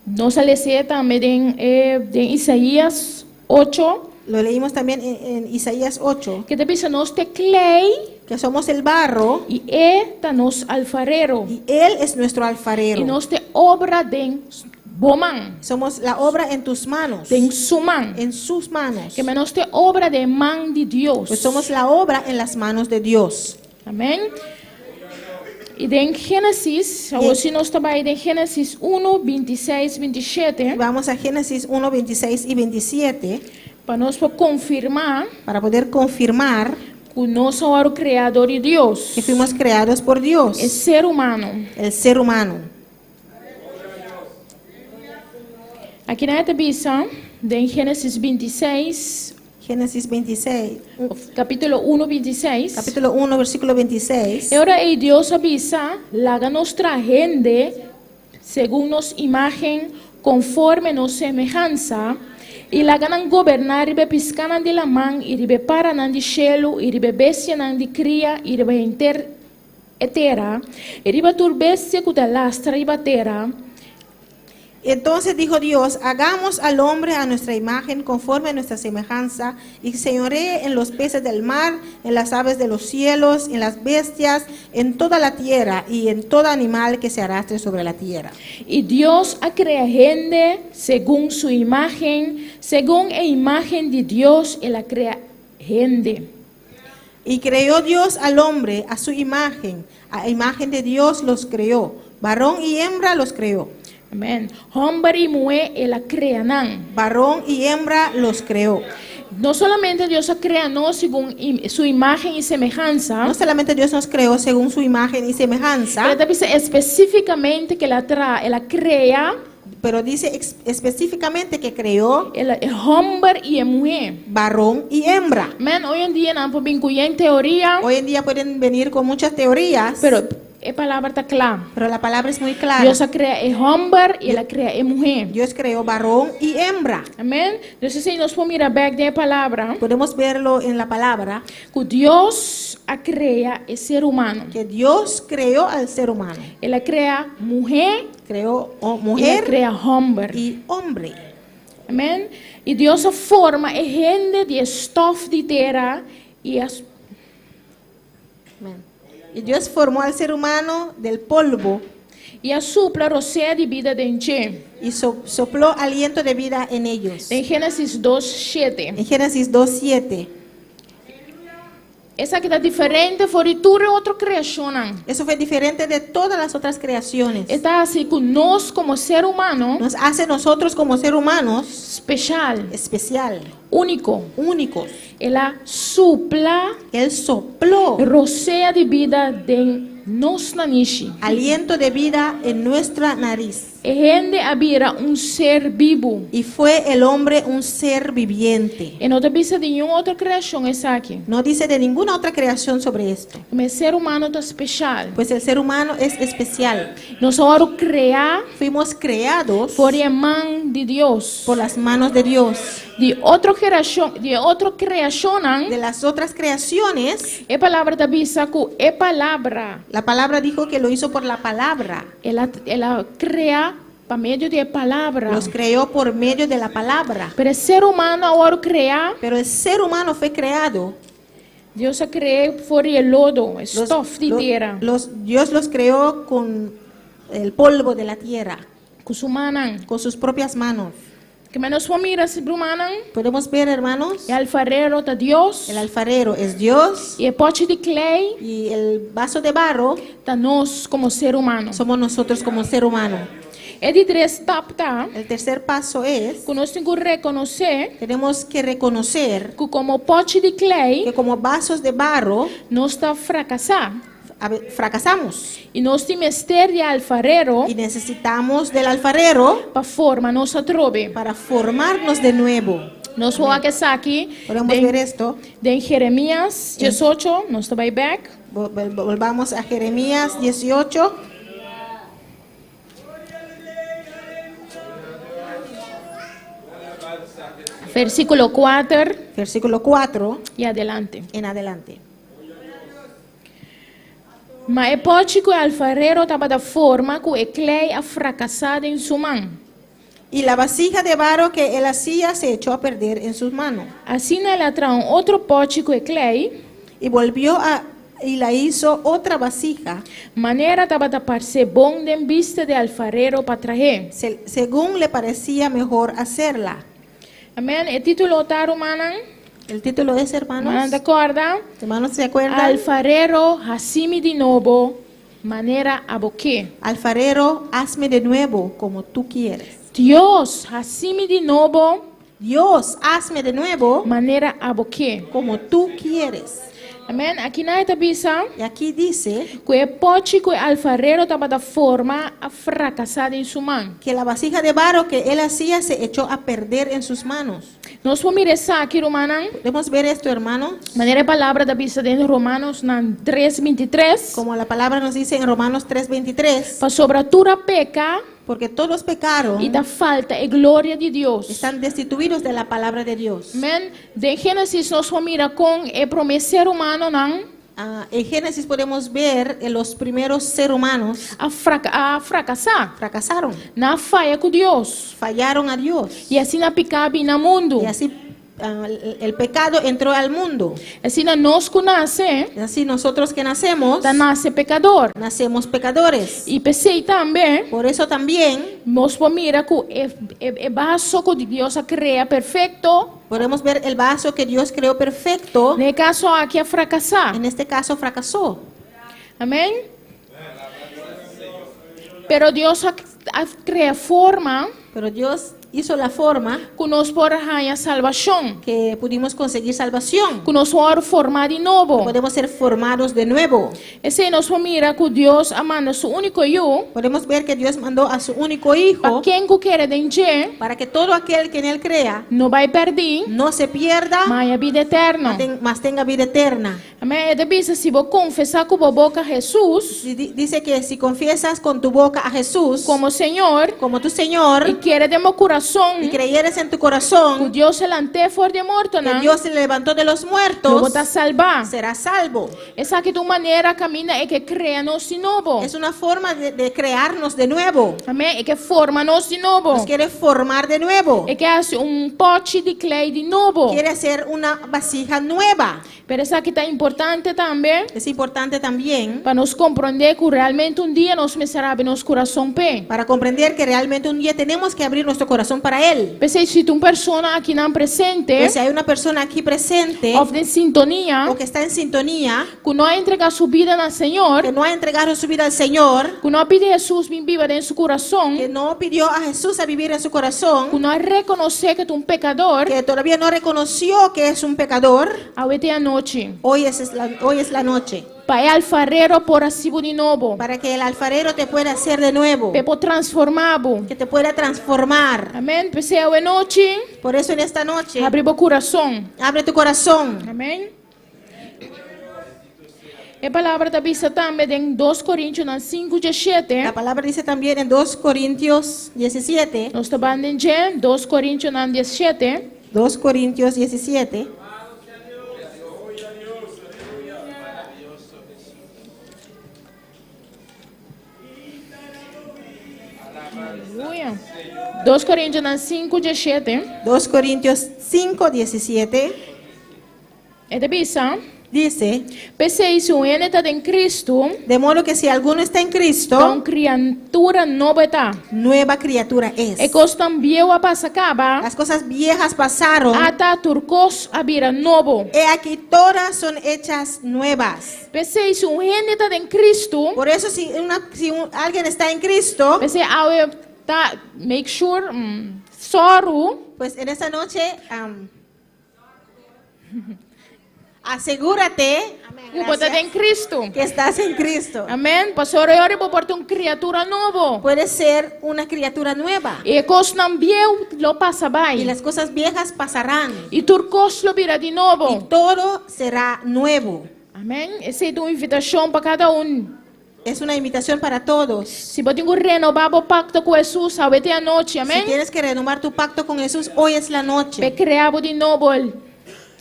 Nós lemos também em Isaías 8, Lo leímos también en Isaías 8. que te diz nós te clay Que somos el barro e está nos alfarero y Él es nuestro e alfarero. nós te obra de boman, Somos la obra en tus manos. de suman, En sus manos. que nós te obra de man de Deus. Pues somos la obra en las manos de Dios. Amém? E em Gênesis, hoje nós trabalhamos em Gênesis 1, 26, 27, Vamos a Génesis 1, 26 y 27 para nós confirmar para poder confirmar que nós somos o Criador de Deus, que fuimos creados por Dios, é ser humano. el ser humano. Aqui na Etabissa, em Gênesis 26, Génesis 26, capítulo 1, 26. capítulo 1, versículo 26. Ahora Deus avisa, laga nuestra gente, según nos imagen, conforme nos semejanza, y la ganan gobernar, y piscanan de la man, y paranan de cielo, y bestianan de cría, y etera, y turbestia que lastra y batera. Entonces dijo Dios, hagamos al hombre a nuestra imagen, conforme a nuestra semejanza, y señoree en los peces del mar, en las aves de los cielos, en las bestias, en toda la tierra, y en todo animal que se arrastre sobre la tierra. Y Dios ha creado gente según su imagen, según la imagen de Dios, Él ha creado gente. Y creó Dios al hombre a su imagen, a imagen de Dios los creó, varón y hembra los creó. Amén. Hombre y mujer, Él la crean. Varón y hembra los creó. No solamente Dios ha creado según su imagen y semejanza, No solamente Dios nos creó según su imagen y semejanza, pero también dice específicamente que Él crea pero dice específicamente que creó el hombre y la mujer. varón y hembra. Amén. Hoy en día no podemos incluir en teoría, Hoy en día pueden venir con muchas teorías, pero la palabra está clara. pero la palabra es muy clara. Dios ha creado el hombre y Él ha creado la mujer. Dios creó varón y hembra. Amén. Entonces, si nos podemos mirar back de la palabra, Podemos verlo en la palabra, que Dios ha creado el ser humano. que Dios creó al ser humano. Él ha creado mujer, Creó Él ha mujer creado hombre. y hombre. Amém? E Deus forma a gente de estof de terra e as Y Dios formó al ser humano del polvo sopra rocea de vida dentro. y sopló aliento de vida en ellos. Em Gênesis 2:7. En Génesis 2:7. Essa aqui está diferente, foi tudo outra criação. Eso fue diferente de todas las otras creaciones. Está assim que nós, como ser humano, Nos hace nosotros como ser humanos especial, especial, único. únicos. Ela sopla, Él sopló rocea de vida dentro nos nanishi. aliento de vida en nuestra nariz. Ehende abira ser vivo. Y fue el hombre un ser viviente. E não te bisa de nenhuma outra criação essa aqui. No dice de ninguna otra creación sobre esto, Mas ser humano tá especial. pues el ser humano es especial. Nós vamos criar Fuimos creados por a mão de Deus. por las manos de Dios. De outra criação, De las otras creaciones, é palavra da bisa que é palavra. la palabra dijo que lo hizo por la palabra. Ela cria por meio de palavra. Los creó por medio de la palabra. Pero o ser humano agora criar, Pero el ser humano fue creado. Deus a criou por el lodo, stuff de terra. Dios los creó con el polvo de la tierra, Com sua mão. con sus propias manos. Que menos família se brumana. Podemos ver, hermanos, E alfarero da Deus. el alfarero es Dios E o pote de clay y el vaso de barro da nós como ser humano. somos nosotros como ser humano. É de três tapta El tercer paso es, que nós temos que reconhecer tenemos que reconocer que como pote de clay que como vasos de barro nós está fracassar. Fracasamos E nós temos que ter de alfarero y necesitamos del alfarero para formar nossa trobe. para formarnos de nuevo. Nós vamos aqui Podemos ver esto. de Jeremías 18, nós está back. Volvamos a Jeremías 18. Versículo 4 Versículo 4 e adelante. en adelante. Mas é pote que o alfarero estava da forma que o clay a fracassado em sua mão. Y la vasija de barro que él hacía se echó a perder en sus manos. Assim ela traz outro pote que é clay, Y y la hizo otra vasija, maneira estava da parecer bom de vista de alfarero para trazer. según le parecía mejor hacerla. Amém? O título está romana, El título es, hermanos, de acorda? hermanos, ¿se acuerdan? Alfarero, hacime de novo, maneira a boque. Alfarero, hazme de nuevo como tú quieres. Deus, hacime de novo, Dios, hazme de nuevo maneira a boque. como tú quieres. Amém? Aqui na Itabisa, Y aquí dice que o pote que o alfarero estava da forma a fracassar em sua mão. que la vasija de barro que él hacía se echó a perder en sus manos. Nós vamos mirar aqui, Romanos, Podemos ver esto, hermanos, maneira a palavra da Bíblia em Romanos 3:23, como la palabra nos dice en Romanos 3:23, para sobretudo peca porque todos pecaron e da falta e glória de Deus. están destituidos de la palabra de Dios. Amém? De Gênesis nós vamos mirar com o primeiro ser humano não En Génesis podemos ver que los primeros seres humanos a fracassar, fracasaron, na falha com Deus. fallaron a Dios. E assim na pecado e no mundo. Y así el pecado entró al mundo. Assim nós que nasce, Y así nosotros que nacemos, nasce pecador. nacemos pecadores. E pensei também, Por eso también nós vamos mirar que o vaso que Deus cria perfeito, podemos ver el vaso que Dios creó perfecto. no caso aqui a fracassar. En este caso fracasó. Amém? Pero Deus cria forma Pero Dios hizo la forma que nós podemos ganhar salvação, que pudimos conseguir salvación. que nós podemos formar de novo. Podemos ser formados de nuevo. Esse nós vamos mirar que Deus amando seu único Hijo, Podemos ver que Dios mandó a su único para hijo quem que quer denche, para que todo aquel que en él crea não vai perder, no se pierda, mas a vida eterna. mas tenga vida eterna. Amém? É de bisa, se você confessar com a boca Jesus Dice que si confiesas con tu boca a Jesús como Senhor como tu Señor e quer de meu coração y creyeres en tu que corazón Deus se levante fora de morto, que não? Dios se levantó de los Não muertos, vou salvar. serás salvo. Essa aqui é maneira caminha é que cria-nos de novo. Es una forma de crearnos de nuevo. Amém? É que forma-nos de novo. Nos quiere formar de nuevo. É que hace pote de clay de novo. Quiere hacer una vasija nueva. Pero essa aqui está importante também Es importante también para nos compreender que realmente dia nós começará a nosso coração pé. para comprender que realmente un día tenemos que abrir nuestro corazón para Él. Pensei, se uma pessoa aqui não presente, Pues si hay una persona aquí presente ou de sintonia, o que está en sintonía, que não entrega sua vida ao Senhor, que no ha entregado su vida al Señor, que não pede a Jesus vir viva em seu coração, que no pidió a Jesús a vivir en su que corazón, não reconhece que é pecador, que todavía no reconoció que es un pecador, hoje é a noite. hoy es la noche. para el alfarero por así de nuevo. para que el alfarero te pueda hacer de nuevo, Para transformar. que te pueda transformar. Amén. Pensé hoy noche. Por eso en esta noche, Abre tu corazón. abre tu corazón. Amém? A palavra da Bíblia também em 2 Coríntios 5:17. La palabra dice también en 2 Corintios 17, Nós estamos em 2 Coríntios 17. 2 Corintios 17, Aleluia. 2 Coríntios 5:17. 2 Corintios 5, 17, É da Bíblia. dice, Pensei se o ene está em Cristo, de modo que si alguno está en então Cristo, criatura nova está. nueva criatura E es. coisa também a passa acaba. Las cosas viejas pasaron, Ata turcos a vira novo. he aquí todas son hechas nuevas. Pensei se o ene está em Cristo, Por eso si, alguien está en Cristo, pensei ao tá make sure soro. pues en esta noche asegúrate O botar em Cristo. que estás en Cristo. Amém. Pastor, eu oro por uma criatura nova. Puedes ser una criatura nueva E coisa também lo passa y bem. las cosas viejas pasarán E turcos lo vira de y novo. todo será nuevo. Amém. Essa é uma invitação para cada Es una invitación para todos. Se você tem renovar o pacto com Jesus, até a noite. Si Amém. tienes que renovar tu pacto con Jesús, hoy es la Para noche criar de novo.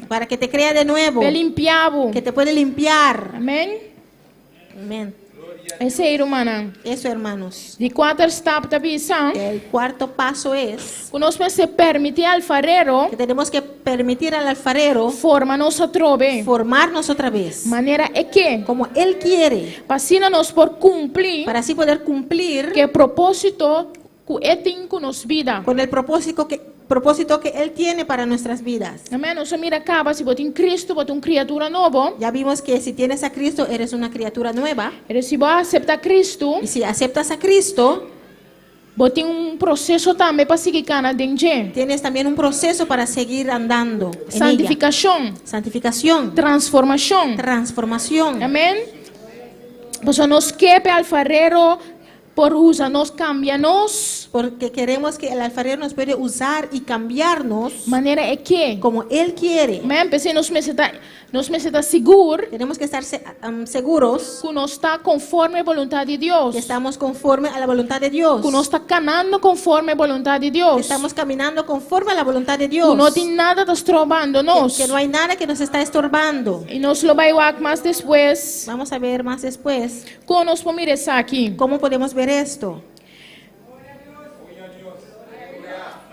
para que te crea de nuevo, Para limpiar. que te puede limpiar. Amém. Amén. Essa é, irmã. Eso, hermanos. De 4 etapas da visão. El cuarto paso es Conosco se permite al alfarero que tenemos que permitir al alfarero forma nossa trove. formarnos otra vez, Maneira é que como Él quiere, Pasina-nos por cumprir para así poder cumplir que propósito que Ele tem com nos vida. con el propósito que Él tiene para nuestras vidas. Amém? Nossa mira acaba, se você em Cristo, você é uma criatura nova. Ya vimos que si tienes a Cristo, eres una criatura nueva. Se você aceitar Cristo, Y si aceptas a Cristo, você tem processo também para seguir cada dia. tienes también un proceso para seguir andando en ella. Santificação, Santificación, transformação. transformación. Amém? Você nos quepe alfarero por usar, nos cambia-nos. Porque queremos que el alfarero nos puede usar y cambiarnos Maneira é que, como Él quiere. amém? Pensei nos está seguro Tenemos que estar seguros que nós está conforme a vontade de Deus. que estamos conforme a la voluntad de Dios. Que nós está caminhando conforme a vontade de Que Deus. estamos caminando conforme a la voluntad de Que Dios. não tem nada estrobando nós. Que no hay nada que nos está estorbando. E nós lo vai ver mais depois. Vamos a ver más después Como nós vamos mirar aqui. cómo podemos ver esto.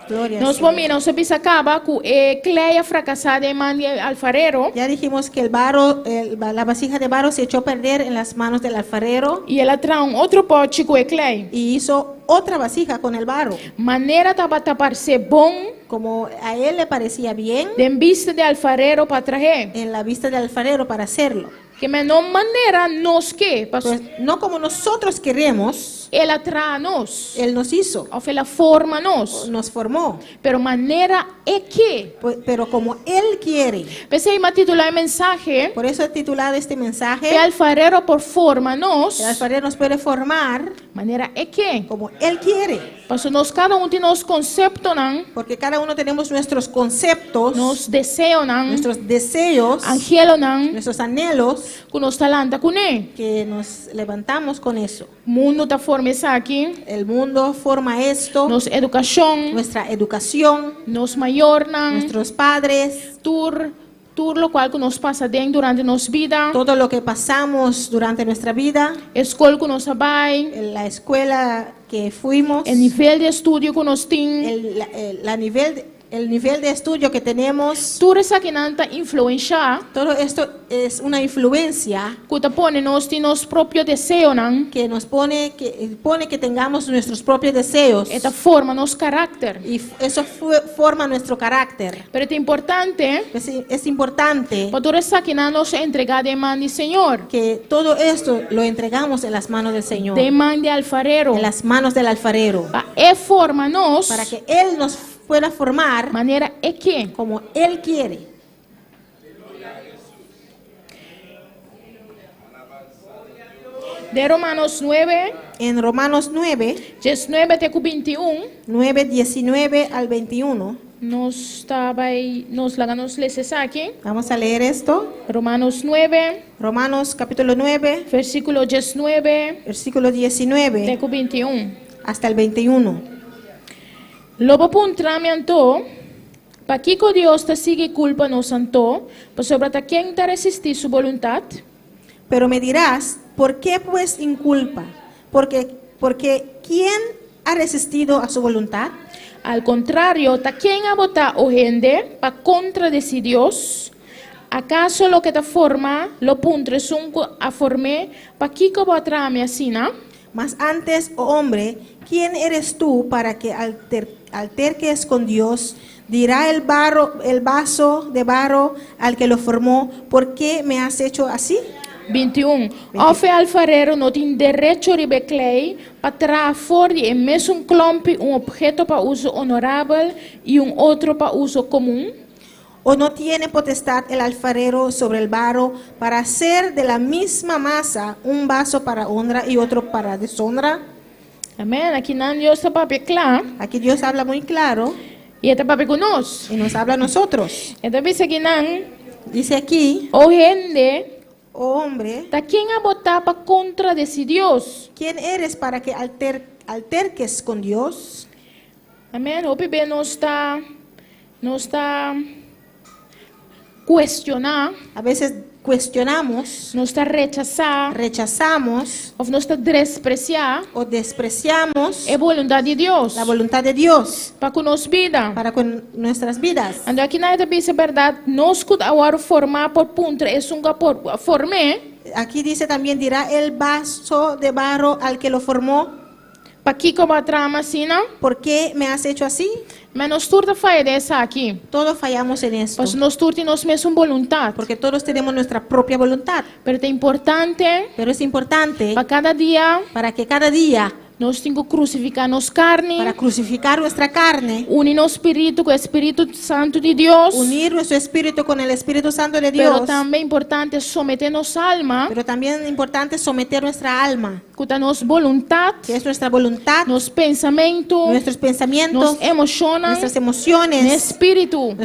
Gloria a Nós Dios. vamos mirar, se pisa acaba com a cleia fracassada em mão de alfarero. Ya dijimos que el barro, la vasija de barro se echó a perder en las manos del alfarero E ela traz outro pote com a cleia. y hizo otra vasija con el barro. Maneira estava tapar ser bom Como a él le parecía bien de vista de alfarero para trazer. en la vista del alfarero para hacerlo. Que menor maneira nós que, Pues no como nosotros queremos, ela traz nós. Él nos hizo, Ou ela forma nós. nos formó. Pero maneira é que. Pero como Él quiere. Pensei em titular mensagem. Por eso he titulado este Que mensaje, alfarero por forma nós. el alfarero nos puede formar Maneira é que. como Él quiere. Porque nós cada tem nos conceptos, não? Porque cada uno tenemos nuestros conceptos, Nos desejos, não? nuestros deseos, Angelo, não? nuestros anhelos, Que nos talanta com ele. que nos levantamos con eso. Mundo está forma isso aqui. El mundo forma esto, Nos educação. nuestra educación, Nos maior, não? nuestros padres, Tudo lo qual que nos passa dentro durante nossa vida. todo lo que pasamos durante nuestra vida, Escola que nos vai. en la escuela que fuimos, O nível de estudo que nos tem. el nivel de estudio que tenemos. Tudo isso aqui não está influenciar. Todo esto es una influencia Que te põe nós tem nosso próprio desejo, não? que nos pone que tengamos nuestros propios deseos Esta forma nosso caráter. y eso forma nuestro carácter. Pero é importante Es importante para tudo isso aqui não nos entregar de mão do Senhor. que todo esto lo entregamos en las manos del Señor, De mão de alfarero. en las manos del alfarero, É forma nós. para que Él nos pueda formar Maneira é que. como Él quiere. De Romanos 9, En Romanos 9, 19 até 21, 9, 19 al 21. nos lagamos leses aqui. Vamos a leer esto. Romanos 9, Romanos capítulo 9, versículo 19 versículo 19 até 21. hasta el 21. Lobo puntramiento, pa kiko Dios te sigue culpa no santo, pues sobre ta quien te resistí su voluntad. Pero me dirás, ¿por qué pues inculpa? Porque ¿quién ha resistido a su voluntad? Al contrario, ta quien ha votado o gente pa contradecir Dios. ¿Acaso lo que te forma, lo puntre sunco a formé, pa kiko va trame asina? Mas antes, oh hombre, ¿quién eres tú para que alterques con Dios? Dirá el vaso de barro al que lo formó, ¿por qué me has hecho así? 21. Of alfarero no tem derecho de beclei para traer fora e mesmo clompe objeto para uso honorável y un otro para uso común. ¿O no tiene potestad el alfarero sobre el barro para hacer de la misma masa un vaso para honra y otro para deshonra? Amén. Aqui não Deus está para claro. Aquí Dios habla muy claro E está para conosco. y nos habla a nosotros. Então diz aqui não. Dice aquí, O gente oh hombre, está quem a botar para contradecir Deus. ¿quién eres para que alterques con Dios? Amém. O bebê não está questionar, A veces cuestionamos, não está rechazar, rechazamos ou não está despreciar o despreciamos a vontade de Deus la voluntad de Dios para com nossa vida. para con nuestras vidas. Ando aqui na dice verdade, nós que agora formar por puntre é um por formé, Aquí dice también, dirá el vaso de barro al que lo formó, para que como a trama assim, não? ¿por qué me has hecho así? Mas nós turta faz dessa aqui, Todos fallamos en esto, pois nós turta nós mesmo vontade. porque todos tenemos nuestra propia voluntad. Pero é importante Pero es importante para cada dia para que cada día, nós temos que crucificar nos carne, para crucificar nuestra carne, unir nosso espírito com o Espírito Santo de Deus. unir nuestro espíritu con el Espíritu Santo de Pero Dios, também é importante someter nossa alma, pero también es importante someter nuestra alma, com a nossa vontade, que es nuestra voluntad, nos pensamentos, nuestros pensamientos, nos emociones, nuestras no emociones, espírito.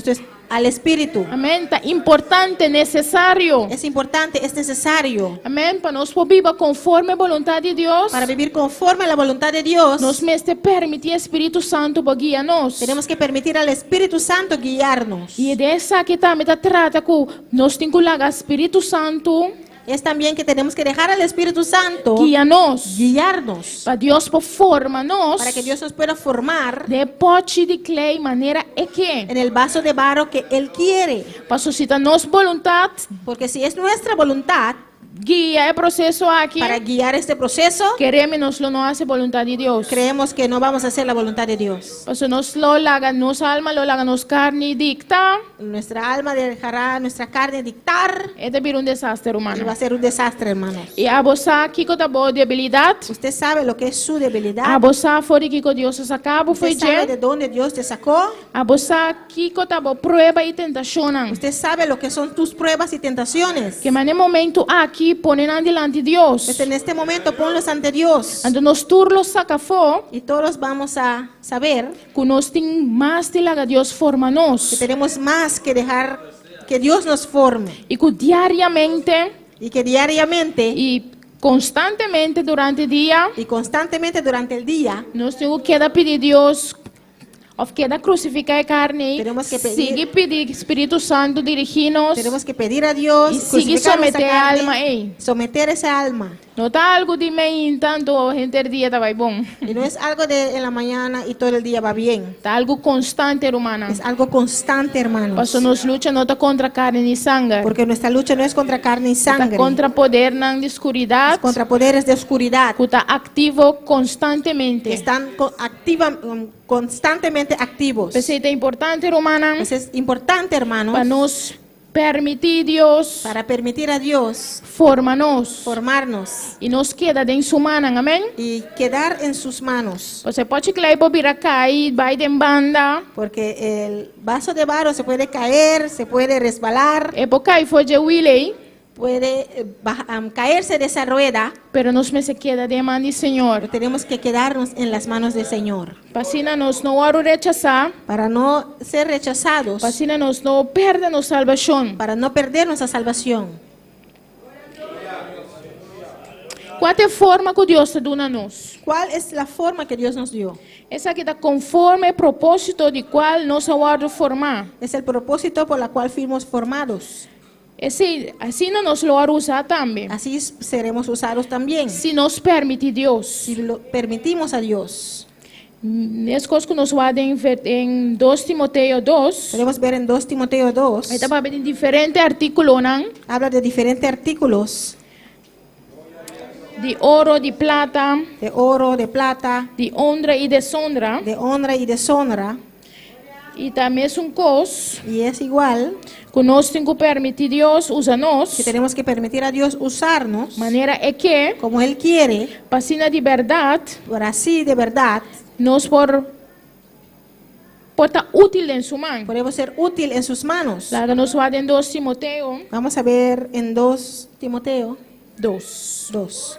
al Espíritu. Amém? Tá importante, necessário. Es importante, es necesario Amém? Para nós viver conforme a vontade de Deus, para vivir conforme a la voluntad de Dios. nós mesmo permitir o Espírito Santo para guiar-nos. Tenemos que permitir al Espíritu Santo guiarnos. E dessa que também trata com nós temos que largar o Espírito Santo Es también que tenemos que dejar al Espíritu Santo guiar-nos. guiarnos Para Deus formar-nos para que Dios nos pueda formar de pote de clay maneira é que en el vaso de barro que Él quiere. para suscitar nossa vontade, Porque si es nuestra voluntad guia o processo aqui. para guiar este proceso, Queremos nos lo não hace vontade de Deus. creemos que no vamos a hacer la voluntad de Dios. Paso nos lo laga, nos alma, lo laga, nos carne, dicta. Nuestra alma dejará nuestra carne dictar É de vir desastre, y va humano. a ser un desastre, hermanos. E a bossa aqui com a boa debilidade. Usted sabe lo que es su debilidad. A bossa fora que com Deus se acaba foi Usted sabe de de. dónde Dios te sacó. A bossa aqui com a boa prova e tentação. Usted sabe lo que son tus pruebas y tentaciones. Que mas no momento aqui ponen adiante Deus. Pues en este momento ponlos ante Dios. Ando nos turlos saca fo, Y todos vamos a saber que nos tem mais de laga Deus forma que nos. tenemos más que dejar que Dios nos forme. E que diariamente Y que diariamente e constantemente durante o dia y constantemente durante el día nós temos que pedir Deus, ou que crucificar a carne, Tenemos que pedir- sigue pedir Espírito Santo dirigir-nos, tenemos que pedir a Dios y sigue crucificar nuestra someter carne, alma, someter esa alma. não está algo de meio tanto gente dia tá vai bom, Y no es algo de en la mañana y todo el día va bien. tá algo constante, humana. Es algo constante, hermanos. Passo nos luta não tá contra carne e sangue, Porque nuestra lucha no es contra carne y tá sangre, contra poder na es escuridade, contra poderes de oscuridad que tá ativo que constantemente. están constantemente activos. Pues é importante, humana, Pues es importante, hermanos, para nos permitir Deus para permitir a Dios forma-nos formarnos e nos queda de humana, amém? y quedar en sus manos. Você pode clay por vir acá e vai de banda. Porque el vaso de barro se puede caer, se puede resbalar. É porque aí foi de Willie. puede caerse de esa rueda, pero nos me se queda de mano, Señor. pero tenemos que quedarnos en las manos del Señor Pasina nos no oro rechazar, para no ser rechazados, pasina nos no perda nos salvación. para no perder nuestra salvación. ¿Cuál es forma que Dios te da a nos? ¿Cuál es la forma que Dios nos dio? Essa que está conforme o propósito de qual nos aguardo formar. Es el propósito por la cual fuimos formados. Assim não nos lo usar também. Así seremos usados también, Se nos permite Deus. si lo permitimos a Dios. Nessa coisa que nos guarda em 2 Timoteo 2, Podemos ver en 2 Timoteo 2, aí está para ver em diferente artículo, não? habla de diferentes artículos, De ouro, de plata, de oro, de plata, de honra e deshonra. de honra y deshonra, E também é coisa y es igual que nós temos que permitir Deus usar nós. que tenemos que permitir a Dios usarnos Maneira é que, como Él quiere, pasina de verdade, para así de verdad nós por estar útil em sua mão. podemos ser útil en sus manos. Lá nos guarda em 2 Timoteo Vamos a ver en 2 Timoteo 2. 2.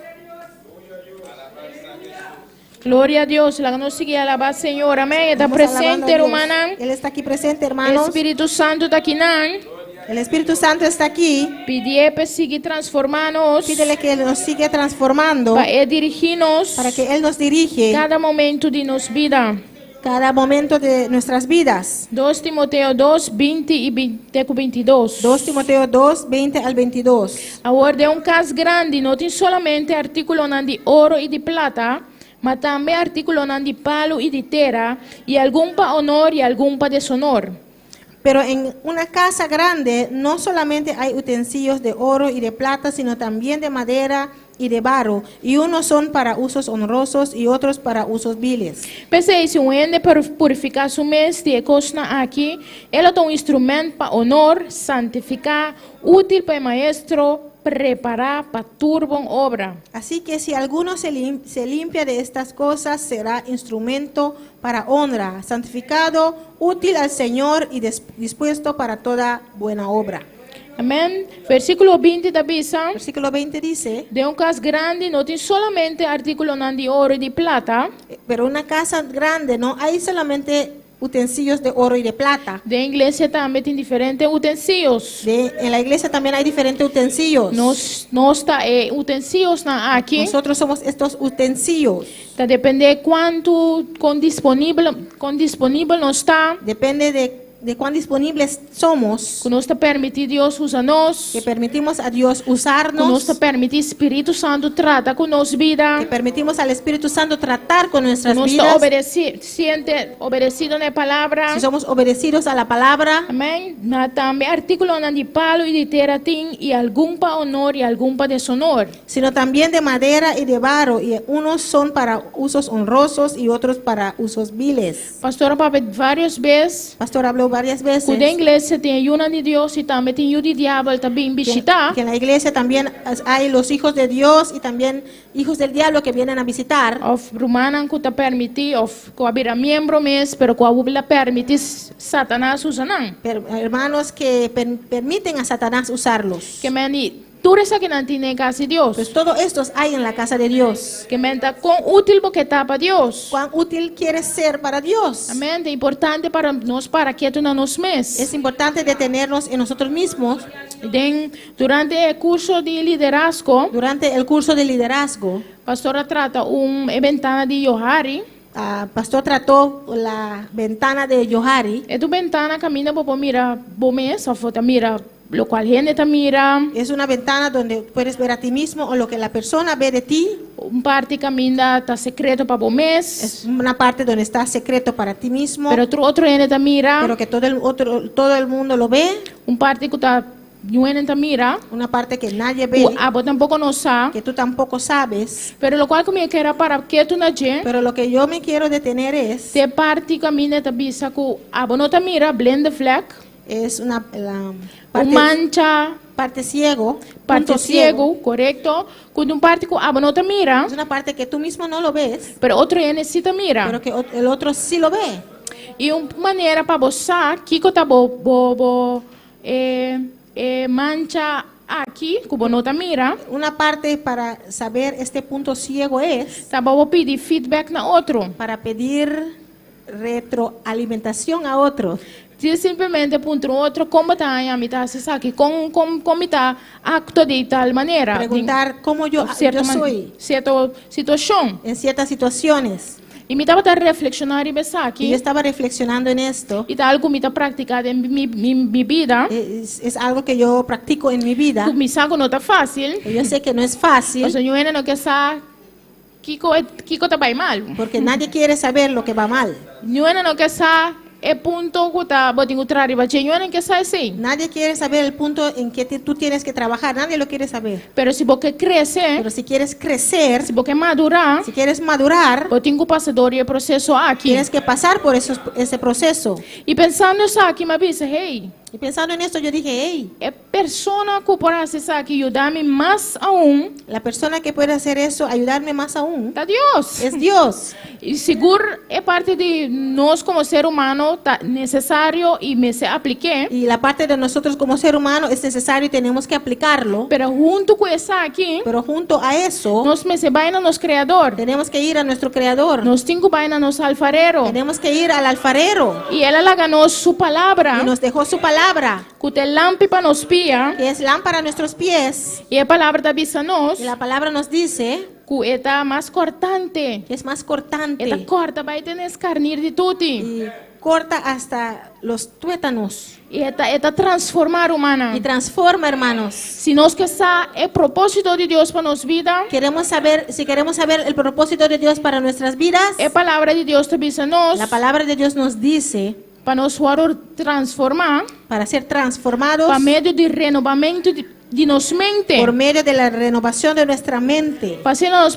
Glória a Deus, lá nos sigue alabar Senhor, amém. Está Vamos alabando presente, a Dios. hermana. Él está aquí presente, O hermanos. Espírito Santo está aqui, não? El Espíritu Santo está aquí. Pedir para seguir transformando-nos, Pídele que nos siga transformando para dirigir-nos para que Él nos dirige cada momento de nossa vida. cada momento de nuestras vidas. 2 Timoteo 2, 20 e 22. 2 Timoteo 2, 20 al 22. Agora é caso grande, não tem somente artículo de ouro e de plata, mas também artículo de palo e de terra, e algum para honor e algum para deshonor. Pero en una casa grande no solamente hay utensilios de oro y de plata, sino también de madera y de barro, y unos son para usos honrosos y otros para usos viles. Pensei, se ende para purificar su mente e coisa aqui, ela tem instrumento para honor, santificar, útil para o maestro, preparar para turbo obra. Así que si alguno se limpia de estas cosas, será instrumento para honra, santificado, útil al Señor y dispuesto para toda buena obra. Amém? Versículo 20 da Bisa. Versículo 20 dice, De caso grande, não tem somente artículo de ouro e de plata. pero una casa grande no hay solamente utensilios de oro y de plata. De igreja também tem diferentes utensílios. En la iglesia también hay diferentes utensilios. Nós está utensílios aqui. Nosotros somos estos utensilios. Tá depende quanto com disponível nós está. Depende de cuán disponibles somos, Que nós está permitir Deus usar nós. que permitimos a Dios Que nós usarnos, está permitir Espírito Santo trata com nossa vida. que permitimos al Espíritu Santo tratar con nuestras Nós está vidas, obedecido na palavra. si somos obedecidos a la palabra. Amém? Mas também artículo de palo e de terra tem e algum para honor e algum para deshonor. Sino también de madera y de barro, y unos son para usos honrosos y otros para usos viles. Pastora Papa várias vezes. Pastor habló varias veces Quando a igreja tem uma de Deus e também tem o de diabo também visitar. que en la iglesia también hay los hijos de Dios y también hijos del diablo que vienen a visitar. Of Romana que está permitir, of que abrir membro mes, pero que a permitir Satanás usar não. Hermanos que permiten a Satanás usarlos. Que meni tudo isso que não tem casa de Deus. Pues todo estos hay en la casa de Dios. Que menta com útil porque está para Deus. ¿Cuán útil quieres ser para Dios? Amém. É importante para nós para que tu nos mes. Es importante detenernos en nosotros mismos Durante o curso de liderazgo, durante el curso de liderazgo. pastora trata ventana de Johari. Pastor trató la ventana de Johari. E tu ventana camina para mira bomes, a foto mira lo cual gente te mira. Es una ventana donde puedes ver a ti mismo o lo que la persona ve de ti. Parte camina está secreto para bomes. Es una parte donde está secreto para ti mismo, Pero otro gente te mira. pero que todo el mundo lo ve. Parte que está te mira. Una parte que nadie ve, Abo tampoco no sabe. que tú tampoco sabes. Pero lo cual como que era para que tú no llegues. Pero lo que yo me quiero detener es Te parte camina te bisa que abo no te mira, blend fleck. la Mancha, parte ciego, parte punto ciego, correcto. Cuando un parte que abo no te mira, Es una parte que tú mismo no lo ves, pero otro sí te mira. pero que el otro sí lo ve. E uma maneira para você, que tá mancha aqui, como nota mira, Una parte para saber este punto ciego es tá bom pedir feedback na outro. para pedir retroalimentación a otros. Se simplesmente punto outro como tá a mim tá se sabe como tá acto de tal maneira. Preguntar cómo yo soy Certa situação. en ciertas situaciones. E me estava a reflexionar e pensar Y yo que estaba reflexionando en esto. e tá algo me tá praticado em minha vida. Es algo que yo practico en mi vida. Me saco não tá fácil. Yo sé que no es fácil O Senhor não quer saber Kiko tá bem mal. porque nadie quiere saber lo que va mal. Senhor não quer saber punto que tá botando contrário, mas Senhor não quer saber assim. Nadie quiere saber el punto en que tú tienes que trabajar. Nadie lo quiere saber. Pero se você crescer, Pero si quieres crecer, se você madurar, si quieres madurar, eu tenho que passar por esse processo aqui. tienes que pasar por ese proceso. E pensando nisso aqui, me disse, hey, Y pensando en esto, yo dije, hey, é persona que pode fazer isso aqui, ajudar-me mais la persona que puede hacer eso, ayudarme más aún, tá Deus. es Dios. E seguro é parte de nós como ser humano, tá necessário e me se aplique. Y la parte de nosotros como ser humano es necesario y tenemos que aplicarlo. Pero junto com isso aqui, Pero junto a eso, nós me se vai no nosso Criador. tenemos que ir a nuestro Creador. Nós temos que vai no nosso alfarero. Tenemos que ir al alfarero. E ela ganhou sua palavra, Y nos dejó su palabra, que te lampe para nos pia, que es lámpara a nuestros pies. e a palavra da bisa nós, Y la palabra nos dice que está mais cortante. que es más cortante Esta corta vai ter escarnir de tutti. y corta hasta los tuétanos E esta transformar humana. y transforma, hermanos. Se nós que sa é propósito de Deus para nossa vida, Si queremos saber el propósito de Dios para nuestras vidas, é palavra de Deus te bisa nós, la palabra de Dios nos dice para nos transformar, para ser transformados para meio de renovamento de nossa mente. por medio de la renovación de nuestra mente. Para assim nós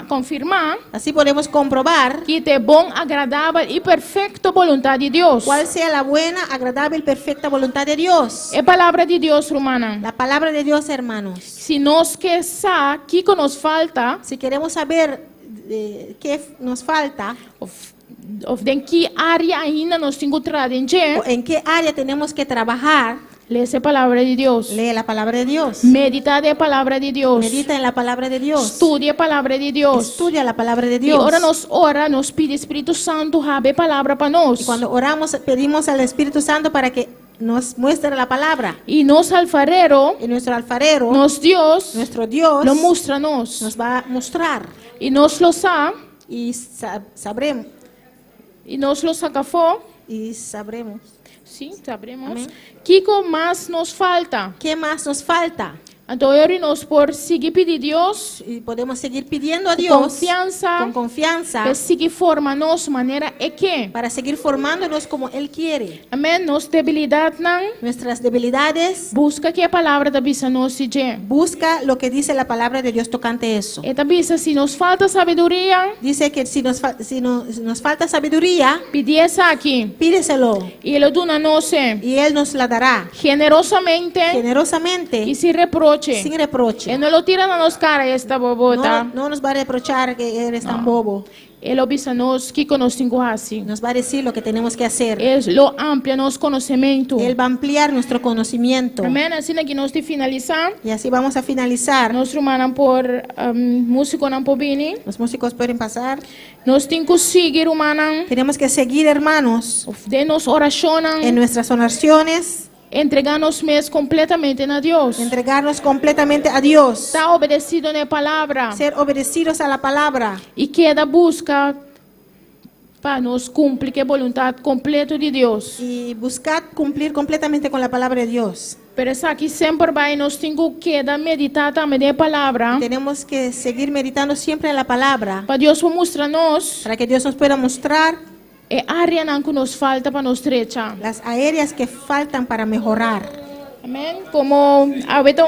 confirmar Así podemos comprobar que é bom, agradável e perfeita vontade de Deus. cuál sea la buena, agradable y perfecta voluntad de Dios. É palavra de Deus, romana. La palabra de Dios, hermanos. Se nós que sa, que nos falta, Si queremos saber qué nos falta of em que área ainda nós temos que trabalhar, o en qué área tenemos que trabajar, lê essa palavra de Deus. lee la palabra de Dios. Medita a palavra de Deus. Medita en la palabra de Dios. Estudia a palavra de Deus. Estudia la palabra de E Dios. ora, nos pede Espírito Santo, rabe palavra para nós. Y cuando oramos, pedimos al Espíritu Santo para que nos muestre la palabra. E nos alfarero, Y nuestro alfarero, nos Deus, nuestro Dios, lo mostra nos. nos va a mostrar. E nos lo sa, Y sabremos. e nos lo sacafó. Y sabremos. Sim, sabremos. Amém. Que mais nos falta? ¿Qué más nos falta? Então, nós por seguir pedir Deus, Y podemos seguir pidiendo a com Dios confiança, con confianza para seguir formando maneira é que. para seguir formándonos como Él quiere. Amém. Nos debilidade não. Nuestras debilidades, Busca que a palavra da bisa nos diga. busca lo que dice la palabra de Dios tocante eso. Esta bisa, se nos falta sabedoria, Dice que si nos falta sabiduría, pedir essa aqui. pídeselo E ele dona nos y Él nos la dará generosamente generosamente, e sem reproche. sin reproche. Ele não lo tira na nos cara esta bobota. No nos va a reprochar que eres tan bobo. Ele obisa nos que nós temos assim. Nos va a decir lo que tenemos que hacer. Ele lo amplia nosso conhecimento. Él va a ampliar nuestro conocimiento. Amém. Assim que nós de finalizar, Y así vamos a finalizar. nós rumanan por músico não pobini. Los músicos pueden pasar. Nós temos que seguir humanan Tenemos que seguir, hermanos, de nos oracionan, en nuestras oraciones, entregar-nos mesmos completamente a Deus. entregarnos completamente a Dios, Está obedecido na palavra ser obedecidos a la palabra e queda busca para nos cumprir que a vontade completa de Deus. y buscar cumplir completamente con la palabra de Dios. Pero essa aqui sempre vai nós temos que meditar também na palavra. Tenemos que seguir meditando siempre en la palabra Para Deus mostrar-nos para que Dios nos pueda mostrar é área que nos falta para nos trecha. las áreas que faltan para mejorar. Amém? Como ahorita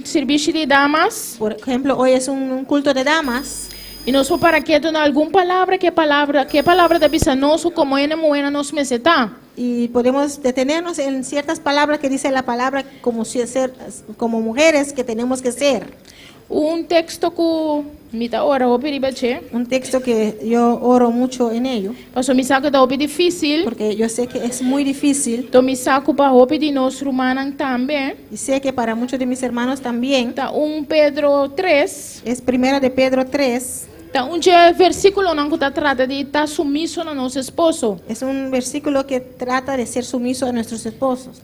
serviço de damas Por ejemplo, hoy es un culto de damas e nós vamos para que tenha alguma palavra que palavra da bisa nosso como é moena nos meseta. y podemos detenernos en ciertas palabras que dice la palabra como mujeres que tenemos que ser. Un texto que me da ora o peribache. Un texto que yo oro mucho en ello, Paso mi saco da opi difícil. porque yo sé que es muy difícil To mi saco pa opi di nos rumanan también. y sé que para muchos de mis hermanos también. Ta 1 Pedro 3. Es primera de Pedro 3. Ta un versículo não que trata de estar sumiso no nosso esposo. Es un versículo que trata de ser sumiso a nuestros esposos.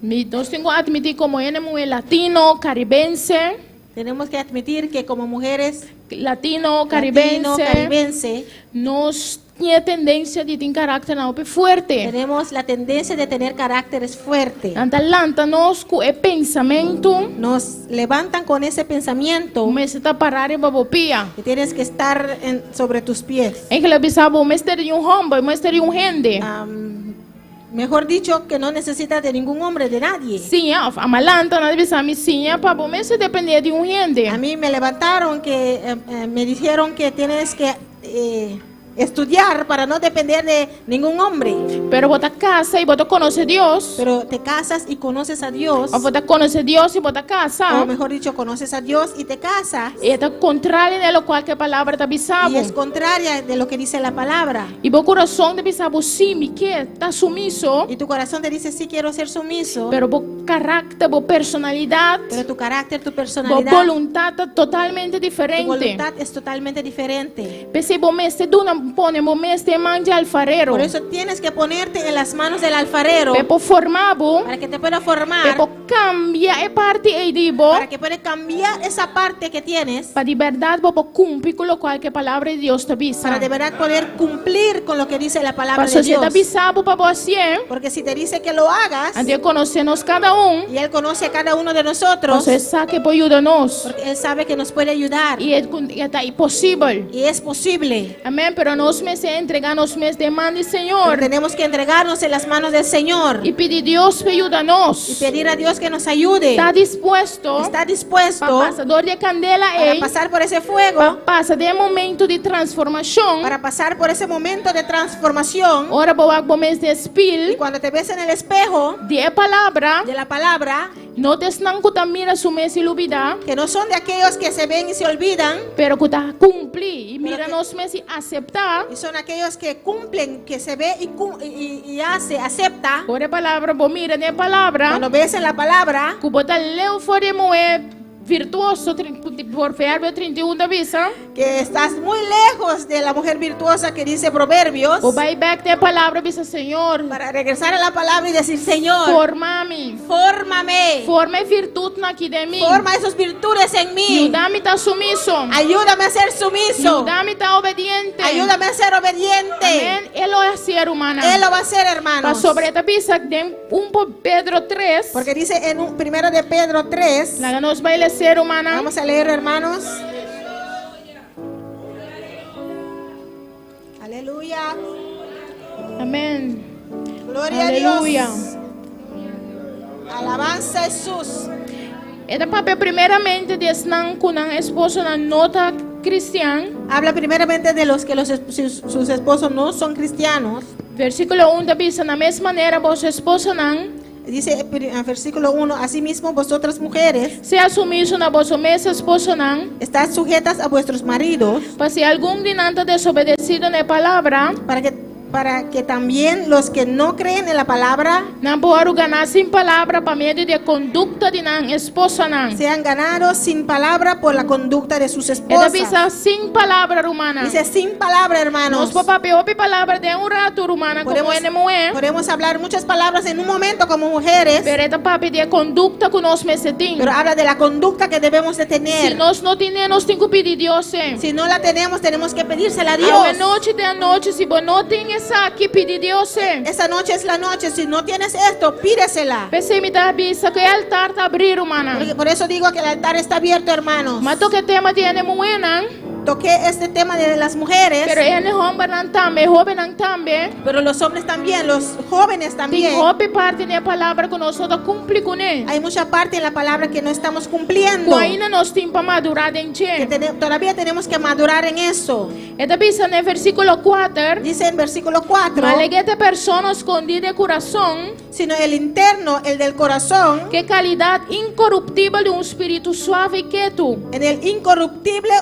Nós temos que admitir como éramos latino, caribense, Tenemos que admitir que como mujeres latino, caribense, caribense, nós tinha tendência de ter caráter não forte. tenemos la tendencia de tener caracteres fuertes. Antalanta nós com o pensamento, Nos levantan con ese pensamiento mas está parar e babopia. que tienes que estar sobre tus pies. Em que ele pensava, mas teria homem, mas teria rende. Mejor dicho, que no necesitas de ningún hombre, de nadie. Sim, a malanta não deve ser sim, para bom, mas se depender de rende. A mí me levantaron que me dijeron que tienes que estudiar para no depender de ningún hombre. Pero bota casa e bota conhecer Deus. Pero te casas y conoces a Dios, Ou bota conhecer Deus e bota casa. o mejor dicho, conoces a Dios y te casas. E é contrário de lo qualquer palavra da Y bisabo. es contraria de lo que dice la palabra. E o coração de bisabo sim, me quer, tá sumiso. Y tu corazón te dice, sí quiero ser sumiso, Pero o caráter, a personalidade, pero tu carácter, tu a personalidad, vontade tá totalmente tu diferente. voluntad es totalmente diferente. Pensei, bom, mês de duna pone, bom, mês de mão de alfarero. Por eso tienes que ponerte en las manos del alfarero Pepo formado, para que te pueda formar, pepo cambia e parte e dibo. para que pueda cambiar esa parte que tienes, Para de verdade, bobo cumprir com qualquer palavra de Deus te avisa. para de verdad poder cumplir con lo que dice la palabra Para de Dios. sociedade bisabo para você, Porque si te dice que lo hagas, antes de conhecermos cada y Él conoce a cada uno de nosotros, você sabe que pode ajudar-nos. porque Él sabe que nos puede ayudar, E é impossível. y es posible. Amém? Pero nós me entregar-nos mes de mão de Pero Senhor. tenemos que entregarnos en las manos del Señor E pedir Deus para y ajudar-nos. pedir a Dios que nos ayude. Está disposto Está para dispuesto passador de candela para e pasar por ese fuego, para passar de momento de transformação. para pasar por ese momento de transformación. Ora, boa, bom mês de Y espírito, cuando te ves en el espejo de palavra, de la palabra, não te não contamina su mês e olvidar, que no son de aquellos que se ven y se olvidan, pero que está cumprir e mira que- nos mês e aceitar. y son aquellos que cumplen, que se ve y hace, acepta. Ora, palavra, bom, mira de palavra, Cuando ves en la palabra que bota leu fora moe virtuoso, por Provérbio 31 da visa, que estás muy lejos de la mujer virtuosa que dice Proverbios, o vai back de palavra, visa Senhor, para regresar a la palabra y decir, Señor, forma-me, fórmame, forma virtude aqui de mim, forma esas virtudes en mí, ajuda-me a estar sumiso, ayúdame a ser sumiso, ajuda-me a estar obediente, ayúdame a ser obediente. amém, Ele é ser humana, Él lo va a hacer, para hermanos. sobre esta visa, de Pedro 3, Porque dice en primero de Pedro 3, lá nos vai ler ser humana, vamos a leer, hermanos. Aleluya. amém, Gloria aleluia. a Dios. Alabanza a Jesús. Esta papel primeiramente de não com a esposa na nota cristã, Habla primeramente de los que sus esposos no son cristianos. versículo 1 da visa, na mesma maneira, vossa esposa não, Dice en versículo 1, asimismo vosotras mujeres, se assumiu na vossa mesma esposa não, estad sujetas a vuestros maridos, para se algum de nada desobedecido na palavra, para que también los que no creen en la palabra não pode ganhar sem palavra para meio de conduta de não esposa não. sean ganados sin palabra por la conducta de sus Esta esposas. visa sem palavra romana. Dice sin palabra, hermanos. Nos papel opi palavra de rato romana como é moe. Podemos hablar muchas palabras en un momento como mujeres, Pero esta papi de conduta que nós mesetim. pero habla de la conducta que debemos de Se tener. nós não temos, nós temos que pedir Deus. Si no la tenemos, tenemos que pedírsela a A Dios. noite de noite, se você não tem essa aqui, pedir Deus. Esa noche es la noche. Si no tienes esto, pídesela. Pensei me dar visa que o altar está abrir, romana. Por eso digo que el altar está abierto, hermanos. Mas o que tema tiene moena, toqué este tema de las mujeres, pero ene homem nan tambe, joven nan tambe. pero los hombres también, los jóvenes Tem también. hope parte da palavra que nós só cumpre com ele. Hay mucha parte en la palabra que no estamos cumpliendo, Com ainda nós temos para madurar em que ti. todavía tenemos que madurar en eso. E da bisa no versículo 4, Dice en versículo 4, maleguete persona escondida de coração, sino el interno, el del corazón, que qualidade incorruptível de espírito suave e quieto. en el incorruptible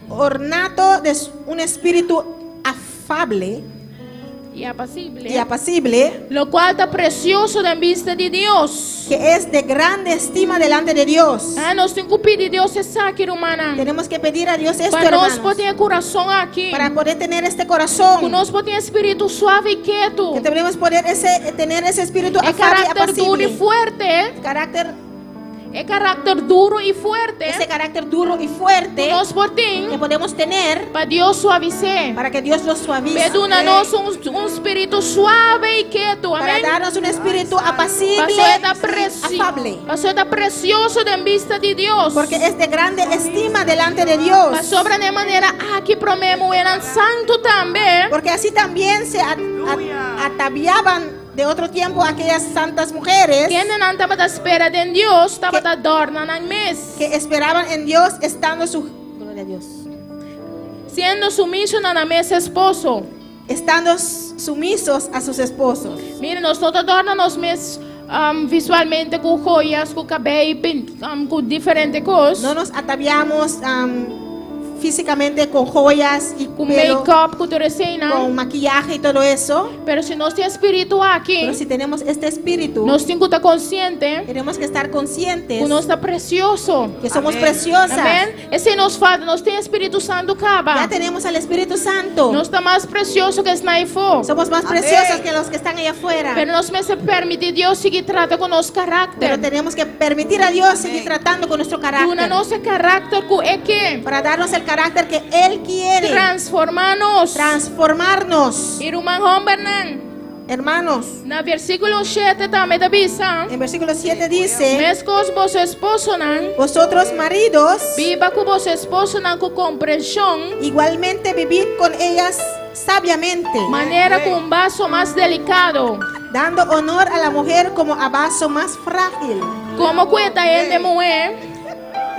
ornato de un espíritu afable E apacible. y apacible, Lo qual está precioso da vista de Deus. que es de grande estima delante de Dios. Nós temos que pedir Deus essa aqui, humana. Tenemos que pedir a Dios esto, Para nós hermanos, poder coração aqui. para poder tener este Que corazón, nós poder espírito suave e quieto. que debemos tener ese espíritu É afable y caráter duro e apacible. forte. Carácter, É caráter duro e forte. ese carácter duro y fuerte Nós que podemos podemos tener para Deus suavicer. para que Dios lo suavice, Perdona-nos espírito suave e quieto. para Amém? darnos un espíritu apacible Pastor está y afable, Pastor está precioso de vista de Deus. porque es de grande estima delante de Dios, Pastor, de maneira aqui promemo eram santo também. porque así también se ataviaban de otro tiempo aquellas santas mujeres Quem não estava à espera de Deus, estava a dorna na mês. que esperaban en Dios estando gloria a Dios, Sendo sumiso na mesa esposo. estando sumisos a sus esposos. Mire, nós todos adornamos mês visualmente com joias, com cabelo, com diferentes coisas. No nos ataviamos físicamente con joyas y Com pelo, make-up, com terecena. con maquillaje y todo eso, Pero se nós temos espírito aqui, pero si tenemos este espíritu, nós temos que estar consciente tenemos que estar conscientes que nós está precioso. que somos preciosas. Amém? E se nós falta, nós temos Espírito Santo Ya acaba. tenemos al Espíritu Santo. Nós está mais precioso que os naifo. Somos más preciosos que los que están allá afuera. Pero nós me se permite Deus seguir tratando com nosso Pero caráter. tenemos que permitir a Dios seguir tratando con nuestro Una carácter, nosso caráter que é que para darnos el carácter que Él quiere, transformar-nos. transformarnos. Irmã Rombernan, Hermanos, na versículo 7 também da Bisa. en versículo 7 dice, Mescos vos esposo nan, vosotros maridos, viva com vos esposo nan com compreensão, igualmente vivid con ellas sabiamente, maneira com vaso mais delicado. dando honor a la mujer como a vaso más frágil. Como cuenta ele de mulher,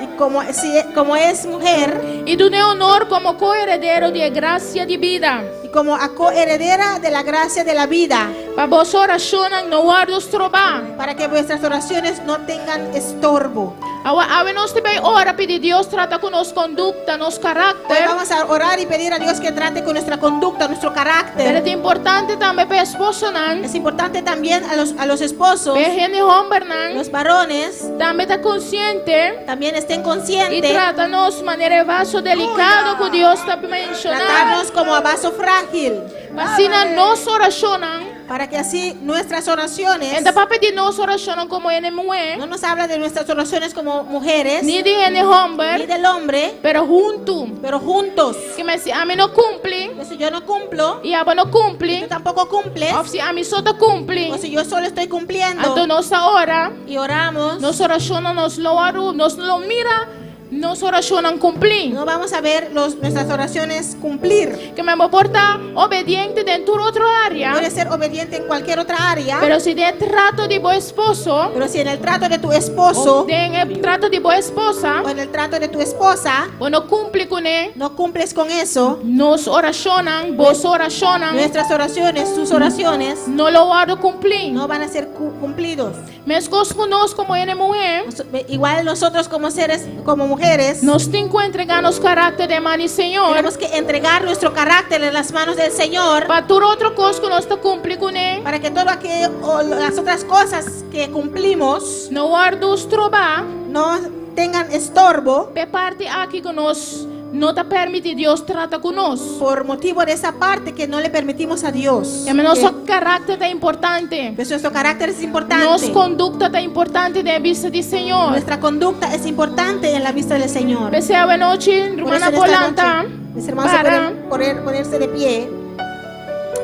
Y como es mujer, e do honor como co-heredero de graça de vida. y como a coheredera de la gracia de la vida, Para vos oracionan no guardos trobar. para que vuestras oraciones no tengan estorbo. Ahora nós também ora pedir Deus trata com nos conduta, nos Hoy carácter. vamos a orar y pedir a Dios que trate con nuestra conducta, nuestro Pero carácter. é importante também para esposo nan, Es importante también a los esposos, para gente homem nan, los varones, também está consciente también estén e conscientes, trata-nos de maneira vaso delicado que Deus está mencionando. tratarnos como a vaso frágil, Assim nós oracionan, para que así nuestras oraciones, ainda para pedir nós oracionan como ele mulher, no nos habla de nuestras oraciones como mujeres, nem de ele ni homem, del hombre, pero junto. pero juntos. Que me se a mim não cumpre, Pero si yo no cumplo, e a não tú cumpre, tampoco cumples, ou se a mim só tá cumpre, o si yo solo estoy cumpliendo então nossa hora, y oramos, nós oracionamos, nós louvamos, nós não mira, nós oracionamos cumprir. no vamos a ver nuestras oraciones cumplir. Que me porta obediente dentro de outra área, Puedes ser obediente en cualquier otra área, pero se de trato de bom esposo, pero si en el trato de tu esposo ou de trato de boa esposa, o en el trato de tu esposa ou não cumpre com ele, no cumples con eso, nós oracionamos, vos oracionamos, nuestras oraciones, tus oraciones, não louvado cumprir. no van a ser cumplidos. Mesmo conosco como ele mulher, Igual nosotros como seres, como mujeres, nós temos que entregar nos caráter de mãe Senhor, tenemos que entregar nuestro carácter en las manos del Señor, para tudo outra coisa que nós está cumprir com ele, para que todo aquello o las otras cosas que cumplimos não guardos trobar, no tengan estorbo pe parte aqui que nós não está permitido Deus trata conosco. por motivo de esa parte que no le permitimos a Dios. E nosso caráter é importante. Pues nuestro carácter es importante. Nossa conduta é importante de vista do Senhor. Nuestra conducta es importante en la vista del Señor. Pensei a noite, Por eso Romana en esta Polanta, noche, mis hermanos para pueden ponerse de pie.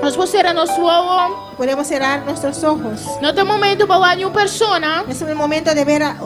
nós pusermos nosso ovo. Podemos cerrar nuestros ojos. No tem momento para uma pessoa Es el momento de ver a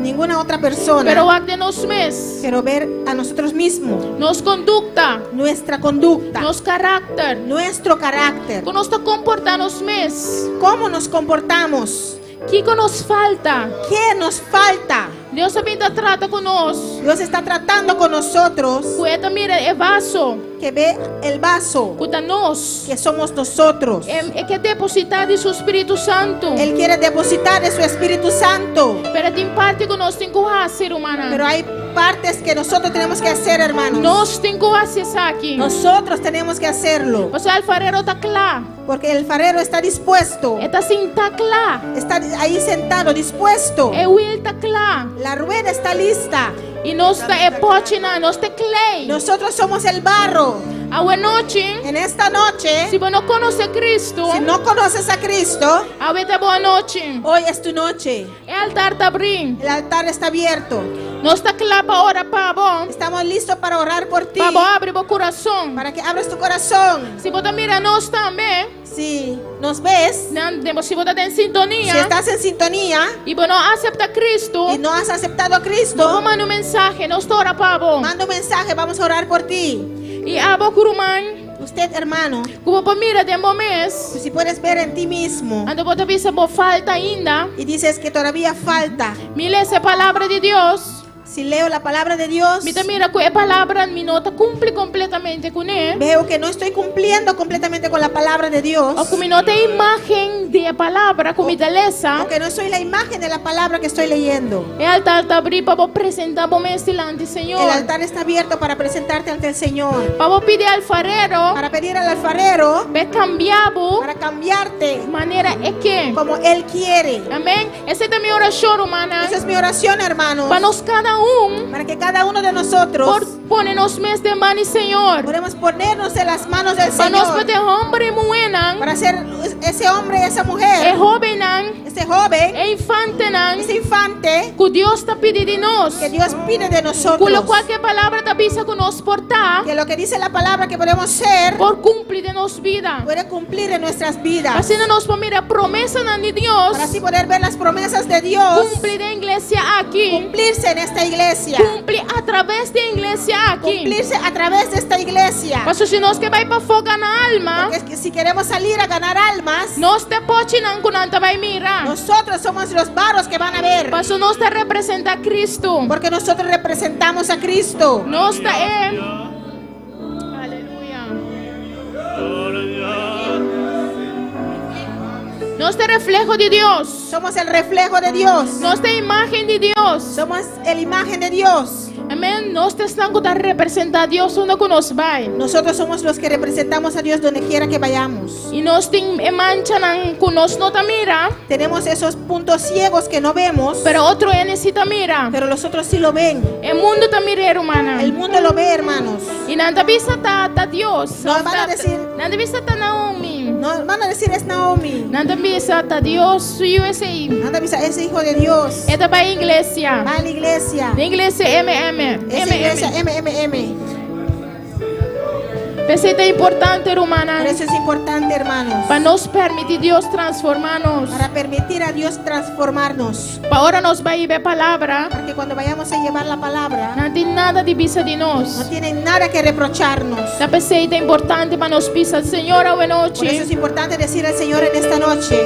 ninguna otra persona, pero wag de nos mes, pero ver a nosotros mismos, nos conducta, nuestra conducta, nos carácter, nuestro carácter, con nos comporta nos mes, cómo nos comportamos, que nos falta. qué nos falta. Dios también trata con nos. Dios está tratando con nosotros, Cueta mira el vaso, que ve el vaso cuta nos, que somos nosotros. que depositar de su Espíritu Santo. Él quiere depositar de su Espíritu Santo, Pero tem parte que nós temos que fazer, humana. pero hay partes que nosotros tenemos que hacer, hermanos. Nós temos que acessar aqui. Nosotros tenemos que hacerlo, Você alfarero está claro. porque el farero está dispuesto, Está assim, está claro. está ahí sentado, dispuesto. É o ele está claro. La rueda está lista. E nós está é potina, nós está clay. Nosotros somos el barro. A noite, En esta noche, se você não conhece Cristo, si no conoces a Cristo, a tá boa noite. hoy es tu noche. É altar está abrindo. El altar está abierto. Nós está claro para orar para bom. Estamos listos para orar por ti, Para bom abrir o coração. para que abras tu corazón. Se você mira nós também, Si nos ves, se você tem sintonia, si estás en sintonía e você não aceita Cristo, y no has aceptado a Cristo, não manda mensagem, nós está orando para bom. manda un mensaje, vamos a orar por ti. E a bocuruman, Usted, hermano, como para mira de mês, si puedes ver en ti mismo ando você visa por falta ainda, y dices que todavía falta, me lê essa palavra de Deus, si leo la palabra de Dios, me mira que a palavra me nota cumpre completamente com ele, veo que no estoy cumpliendo completamente con la palabra de Dios, ou que me nota a imagem de a palavra com me deleza, aunque no soy la imagen de la palabra que estoy leyendo. é altar tá abrir para apresentar por mês delante, Senhor, El altar está abierto para presentarte ante el Señor, para pedir al farero, para pedir al alfarero, para cambiar para cambiarte maneira é que, como Él quiere. amém? Essa é a minha oração, humana, Esa es mi oración, hermanos, para nós cada para que cada uno de nosotros pone-nos mês de mani, Senhor, podemos ponernos en las manos del para nós Señor, poder homem e mulher, para ser ese hombre y esa é mujer, jovem, ese joven, é infante, ese infante que Deus está pedindo de nós, que Dios pide de por nosotros, qualquer palavra da bisa que nós portar, que lo que dice la palabra que podemos ser por cumprir de nos vida. puede cumplir en nuestras vidas, Assim nós podemos mirar a promessa de Deus, para así poder ver las promesas de Dios cumprir da igreja aqui, cumplirse en esta iglesia, cumprir através da igreja aqui. cumplirse a través de esta iglesia. Mas se nós que vai para fogo na alma, Porque es que si queremos salir a ganar almas, nós te pode não quando vai mirar. nosotros somos los barros que van a ver, Mas nós te representa a Cristo. porque nosotros representamos a Cristo. Nós te é. Aleluia. Nós te reflejo de Deus. Somos el reflejo de Dios, Nós te imagem de Deus. somos la imagen de Dios. Amém. Nós te estamos a representar a Deus onde que nós vai. Nosotros somos los que representamos a Dios donde quiera que vayamos. E nós tem mancha que nós não te mira, Tenemos esos puntos ciegos que no vemos, pero outro é necessita mira. pero los otros sí lo ven. O mundo te mira, humana. El mundo lo ve, hermanos. E não te vista tá Deus. No van a decir, Não te vista tá Naomi. no van a decir es Naomi. Não te vista tá Deus USA. Anda, avisa, ese hijo de Dios Esta vai igreja. va a la iglesia. Na igreja MM. Esa iglesia MMM. Isso é importante, Por humana. eso es importante, hermanos, Para nos permitir Deus transformar-nos. para permitir a Dios transformarnos. Para ahora nos vai ver palavra. Para que cuando vayamos a llevar la palabra, Não tem nada de vista de nós. no tienen nada que reprocharnos. La receita é importante para nos pisar, Senhor, a Por eso noite. es importante decir al Señor en esta noche,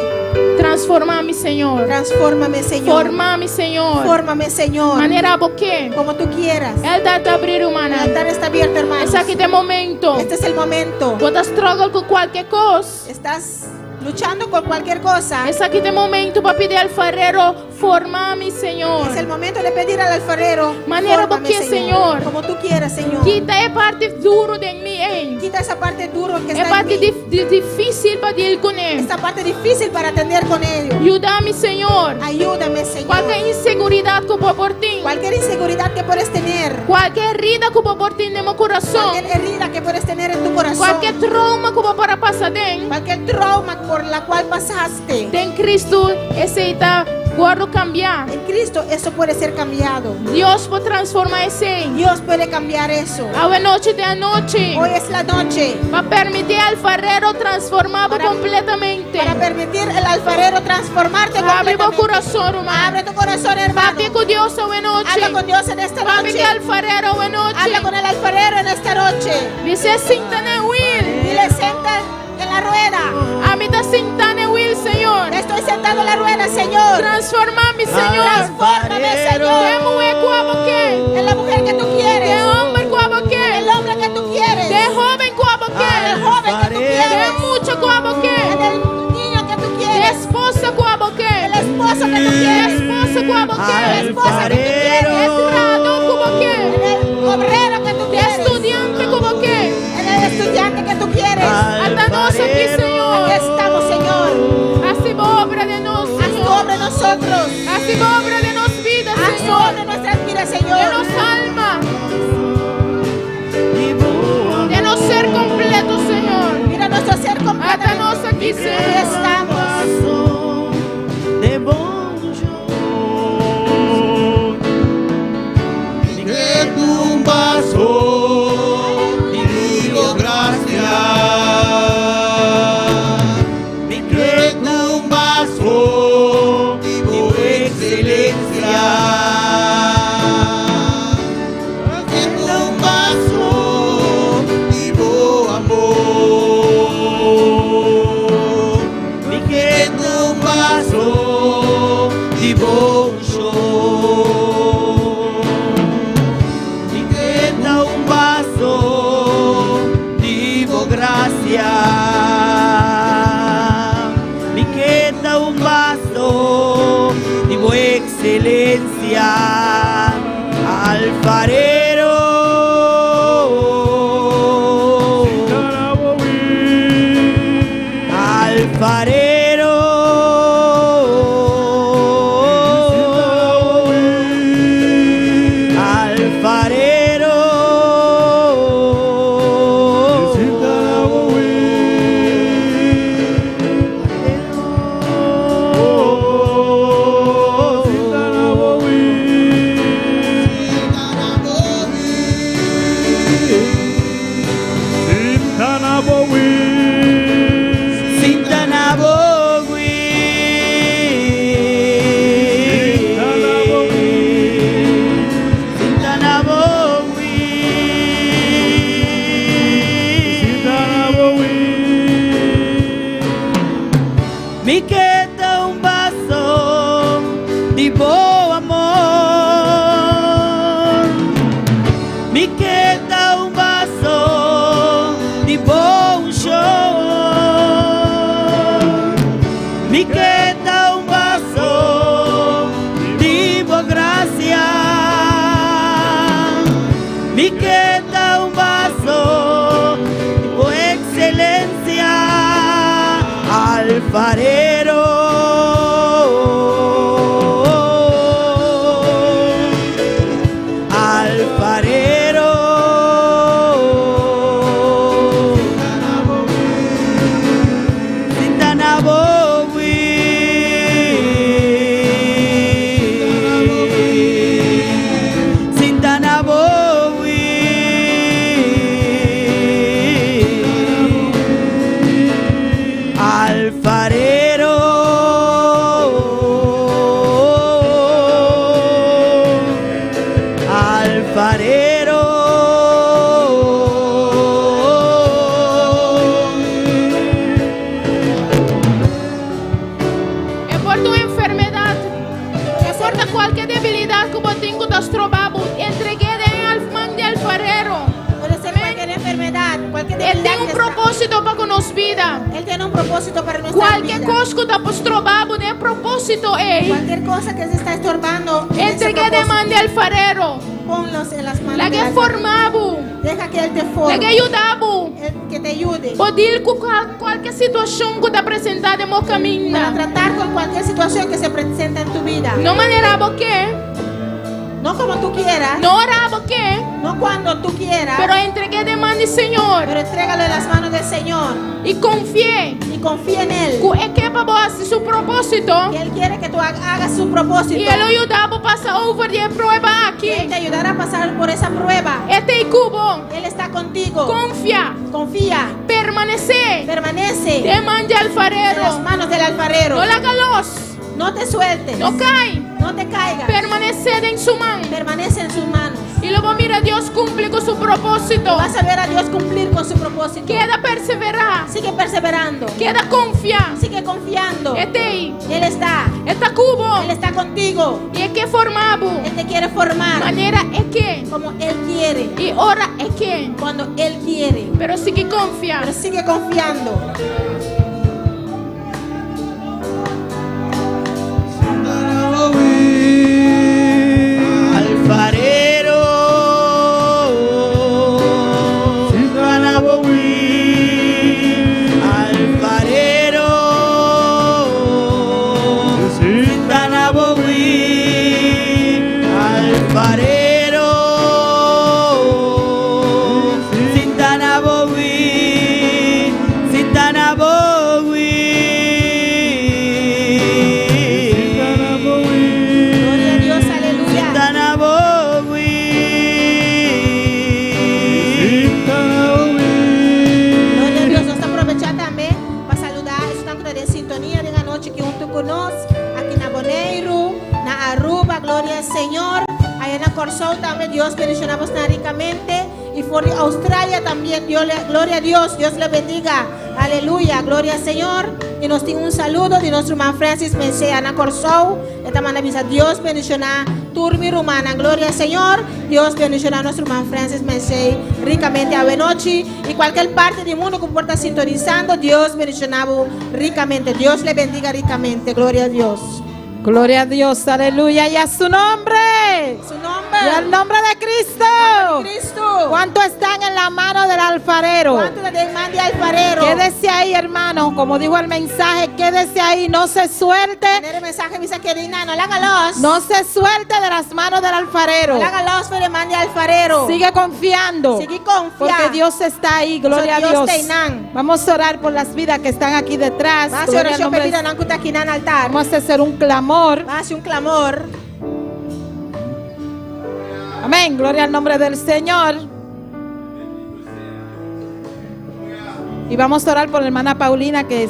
Transformar-me, Senhor. transfórmame, Señor. Formar-me, Senhor. Fórmame, Señor, Maneira porque como tú quieras. é altar te abrir, El humana. altar está abierto, hermanos. Esse aqui tem momento. Este es el momento. Quando struggle com qualquer coisa. Estás luchando con cualquier cosa. Esse aqui tem momento para pedir ao farero, formar-me, Senhor. Es el momento de pedir al alfarero, Manera fórmame, porque, Señor. como tú quieras, Señor. Quita é parte duro de mim, hein? Quita esa parte dura que É está en parte mí. difícil para deal com ele. Esta parte difícil para atender con ellos. Ajuda-me, Senhor. Ayúdame, Señor. Qualquer inseguridade que eu vou por ti. Cualquier inseguridad que puedes tener, Qualquer herida que eu vou por ti no meu coração. cualquier herida que puedes tener en tu corazón. qualquer trauma que para passar dentro, Cualquier trauma por la cual pasaste. tem Cristo, esse aí tá guarda cambiar. En Cristo eso puede ser cambiado. Deus pode transformar esse aí. Dios puede cambiar eso. A noite de a noite, Hoy es la noche para permitir al farero transformado Para- completamente. para permitir al alfarero transformarte Abre o completamente. coração, irmão. Abre tu corazón, hermano. Papi com Deus a noite. Habla con Dios en esta Papi noche. com al farero a Habla con noite. el alfarero en esta noche. Você sinta na will. Dile, senta en la rueda. A mim tá sentando na will, Senhor. Estoy sentado en la rueda, Señor. Transforma-me, Senhor. Transfórmame, De Señor. mulher com a boquê. En la mujer que tú De quieres. homem com a boquê. El hombre que tú quieres. De jovem com a El boquê. joven que tú De quieres. mucha com a En boquê. el niño que tú De quieres. esposa com a boquê. El esposo que tú De quieres. esposa com a boquê. La esposa que tú De quieres. cidadão com boquê. En el obrero que tú De quieres. estudiante com boquê. En el estudiante que tú quieres. Hasta nós aqui, Senhor. Aquí estamos, Señor. Assim obra de nós, Haz tu Senhor. obra en nosotros. Assim obra de nós vidas, Haz tu Senhor. obra en nuestras vidas, De Señor. nossa alma. De nós ser completo, Senhor. Mira nuestro ser Hasta completamente. nós aqui, Aquí Senhor. estamos. de bom jogo. Que tu passou, te digo gracias. Que tu passou, digo excelência. Que tu passou, digo amor. Que tu passou, digo show. Que não passou, digo gracia. Que não passou, digo excelência. Alfarero. Alfarero. Alfarero. Sinta na bogui. Sinta na bogui. Me queda vaso de bom amor. Me queda vaso de bom show. Me queda vaso de boa gracia. Me queda vaso de boa excelência. Alfarero. Alfarero. Sinta na bogui. Sinta na bogui. Alfarero. Alfarero. É por tua enfermidade. É por qualquer debilidade que eu tenho das trobabos. Entreguei em mão de alfarero. Puede ser cualquier enfermedad, cualquier Ele debilidad tem que está. propósito para nossa vida. Él tiene un propósito para nuestra Qualquer vida. coisa que está por trobabo, tem propósito aí. Cualquier cosa que se está estorbando, en ese Entreguei de propósito, mão de alfarero. ponlos en las manos La del que alfarero. formava. Deja que Él te La forme, que ajudava. Él que te ayude Poder com qualquer situação que está apresentada em meu caminho. para tratar con cualquier situación que se presenta en tu vida. Não maneira que No como tú quieras, Não ora porque, no cuando tú quieras, pero entregué demanda al Senhor pero entrégalo en las manos del Señor e confiei y confía en Él. que é para você seu propósito. Que Él quiere que tú hagas su propósito. E Ele ajudava a passar over de prova Que Él aqui. te ayudará a pasar por esa prueba. Este cubo, Él está contigo. confia, Confía, permanecer, permanece demande al en las alfarero. manos del alfarero. No la galos, No te sueltes, no cae, no te caigas. permanecer em sua mão. Permanece en sus manos. E luego mira Deus cumpre com seu propósito. Vas a ver a Dios cumplir con su propósito. Queda perseverar, Sigue perseverando. queda confiar. Sigue confiando. Este aí, Él está. este cubo, Él está contigo. e é que formado. Él te quiere formar Maneira é que, como Él quiere. e hora é que. Cuando Él quiere. Pero sigue confiar. Pero sigue confiando. Alfarero, alfarero, alfarero, Gloria a Dios, aleluya. Gloria a Dios. Nós aprovechar também para saludar. Estamos em sintonia de noite aqui junto conosco. Aqui na Boneiro, na Aruba. Glória ao Senhor. Aí na Corsol também. Deus bendicionamos ricamente. Y por Australia también, gloria a Dios, Dios le bendiga, aleluya, gloria al Señor. Y nos tiene un saludo de nuestro hermano Francis Mensei, Ana Corsou. Esta manera avisa, Dios bendiciona Turbi Rumana, gloria al Señor. Dios bendiciona a nuestro hermano Francis Mensei ricamente a noche. Y cualquier parte del mundo que pueda estar sintonizando, Dios bendiciona ricamente, Dios le bendiga ricamente, gloria a Dios. Gloria a Dios, aleluya, y a su nombre. Su nombre. Y al nombre de Cristo. Cristo. ¿Cuántos están en la mano del alfarero? ¿Cuánto le demanda alfarero? Quédese ahí, hermano, como dijo el mensaje, quédese ahí, no se suelte. Tener el mensaje, dice querida, no la haga No se suelte de las manos del alfarero. no la haga pero le mande alfarero. Sigue confiando. Sigue confiando. Porque Dios está ahí, gloria a Dios Dios. teinan. Vamos a orar por las vidas que están aquí detrás. Va a Gloria hacer al oración nombre pedida de- no que está aquí en el altar. Vamos a hacer un clamor. Va a hacer un clamor. Amén, gloria al nombre del Señor. Y vamos a orar por la hermana Paulina que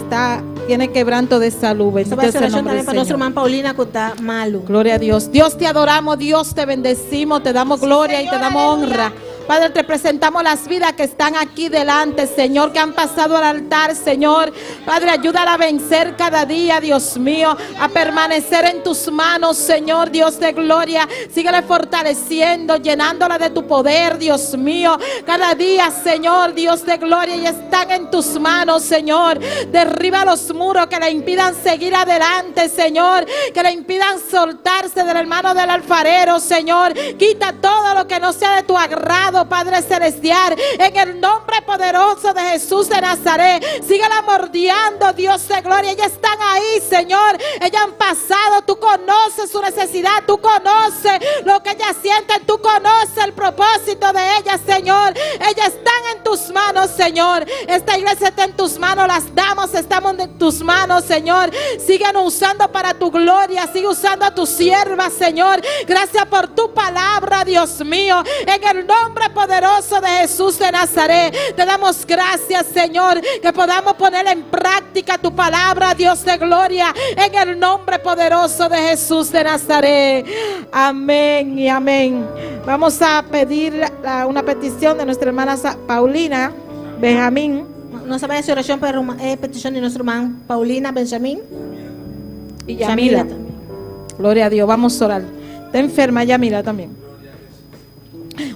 tiene quebranto de salud. Esto Bendito va a es ser el oración nombre también del para nuestra Señor. hermana Paulina que está malo. Gloria a Dios. Dios te adoramos, Dios te bendecimos, te damos gloria y te Señor, damos aleluya. honra. Padre, te presentamos las vidas que están aquí delante, Señor, que han pasado al altar, Señor. Padre, ayúdala a vencer cada día, Dios mío, a permanecer en tus manos, Señor, Dios de gloria. Síguele fortaleciendo, llenándola de tu poder, Dios mío. Cada día, Señor, Dios de gloria, y están en tus manos, Señor. Derriba los muros que le impidan seguir adelante, Señor, que le impidan soltarse del hermano del alfarero, Señor. Quita todo lo que no sea de tu agrado, Padre celestial, en el nombre poderoso de Jesús de Nazaret. Síguela mordiando, Dios de gloria. Ellas están ahí, Señor. Ellas han pasado. Tú conoces su necesidad. Tú conoces lo que ellas sienten. Tú conoces el propósito de ellas, Señor. Ellas están en tus manos, Señor. Esta iglesia está en tus manos. Las damos, estamos en tus manos, Señor. Síguenos usando para tu gloria. Sigue usando a tu sierva, Señor. Gracias por tu palabra, Dios mío. En el nombre poderoso de Jesús de Nazaret, te damos gracias, Señor, que podamos poner en práctica tu palabra, Dios de gloria, en el nombre poderoso de Jesús de Nazaret. Amén y amén. Vamos a pedir una petición de nuestra hermana Paulina Benjamín. No sabe si oración para petición de nuestra hermana Paulina Benjamín Y Yamila. también. Gloria a Dios, vamos a orar. Está enferma Yamila también.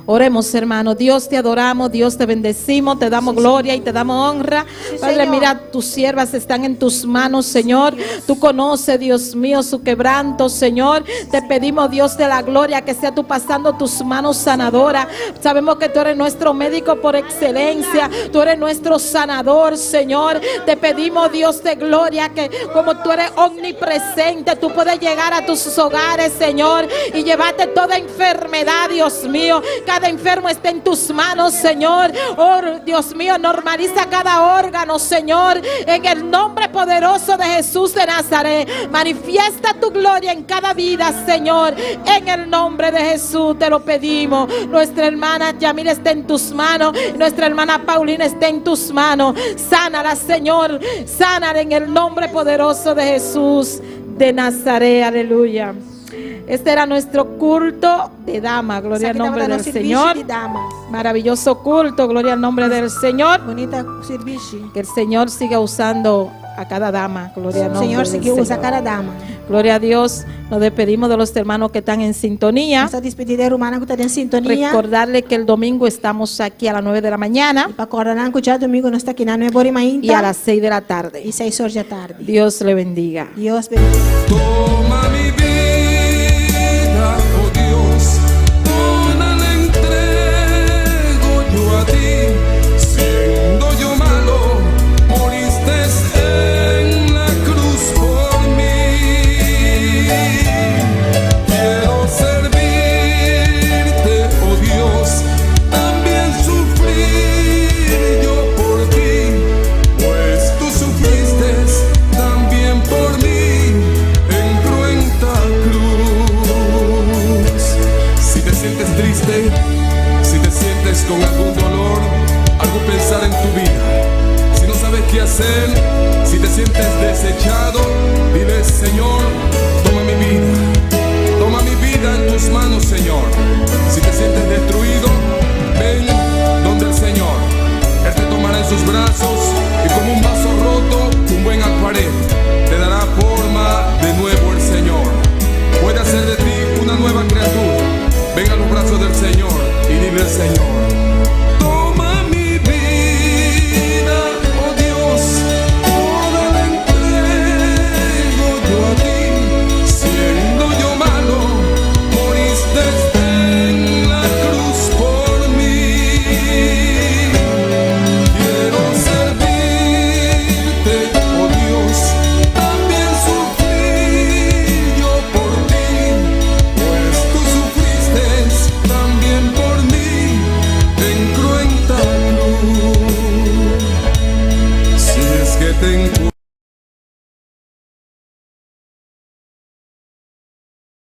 Oremos, hermano. Dios, te adoramos, Dios, te bendecimos, te damos gloria y te damos honra. Padre, Señor. mira, tus siervas están en tus manos, Señor. Tú conoces, Dios mío, su quebranto, Señor. Te pedimos, Dios de la gloria, que sea tú pasando tus manos sanadoras. Sabemos que tú eres nuestro médico por excelencia. Tú eres nuestro sanador, Señor. Te pedimos, Dios de gloria, que como tú eres omnipresente, tú puedes llegar a tus hogares, Señor, y llevarte toda enfermedad, Dios mío. Cada enfermo está en tus manos, Señor. Oh, Dios mío, normaliza cada órgano, Señor. En el nombre poderoso de Jesús de Nazaret, manifiesta tu gloria en cada vida, Señor. En el nombre de Jesús te lo pedimos. Nuestra hermana Yamila está en tus manos. Nuestra hermana Paulina está en tus manos. Sánala, Señor. Sánala en el nombre poderoso de Jesús de Nazaret. Aleluya. Este era nuestro culto de dama. Gloria al nombre del Señor. Maravilloso culto. Gloria al nombre del Señor. Bonita servicio. Que el Señor siga usando a cada dama. Gloria al nombre Señor, del sigue usa Señor. cada dama. Gloria a Dios. Nos despedimos de los hermanos que están en sintonía. Essa despedida humana que está en sintonia. Recordarle que el domingo estamos aquí a las 9 de la mañana Para acordar que ya domingo no está aquí na 9 horas y a las 6 de la tarde. y 6 horas da tarde. Dios le bendiga. Dios bendiga. Toma mi vida, oh Dios, toda la entrego yo a ti. Siendo yo malo, moriste en la cruz por mí. Quiero servirte, oh Dios, también sufrir yo por ti, pues tú sufriste también por mí en cruenta cruz. Si te sientes triste, si te sientes con algún dolor, algún pensar en tu vida, si no sabes qué hacer, si te sientes desechado, dile: Señor, toma mi vida en tus manos, Señor. Si te sientes destruido, ven donde el Señor. Él te tomará en sus brazos y como un vaso roto, un buen alfarero, te dará forma de nuevo el Señor. Puede hacer de ti una nueva criatura. Ven a los brazos del Señor y dile al Señor: toma mi vida, oh Dios, toda la entrego yo a ti. Siendo yo malo, moriste en la cruz por mí. Quiero servirte, oh Dios, también sufrir yo por ti, pues tú sufriste también por mí en cruenta cruz. Si es que te encuentro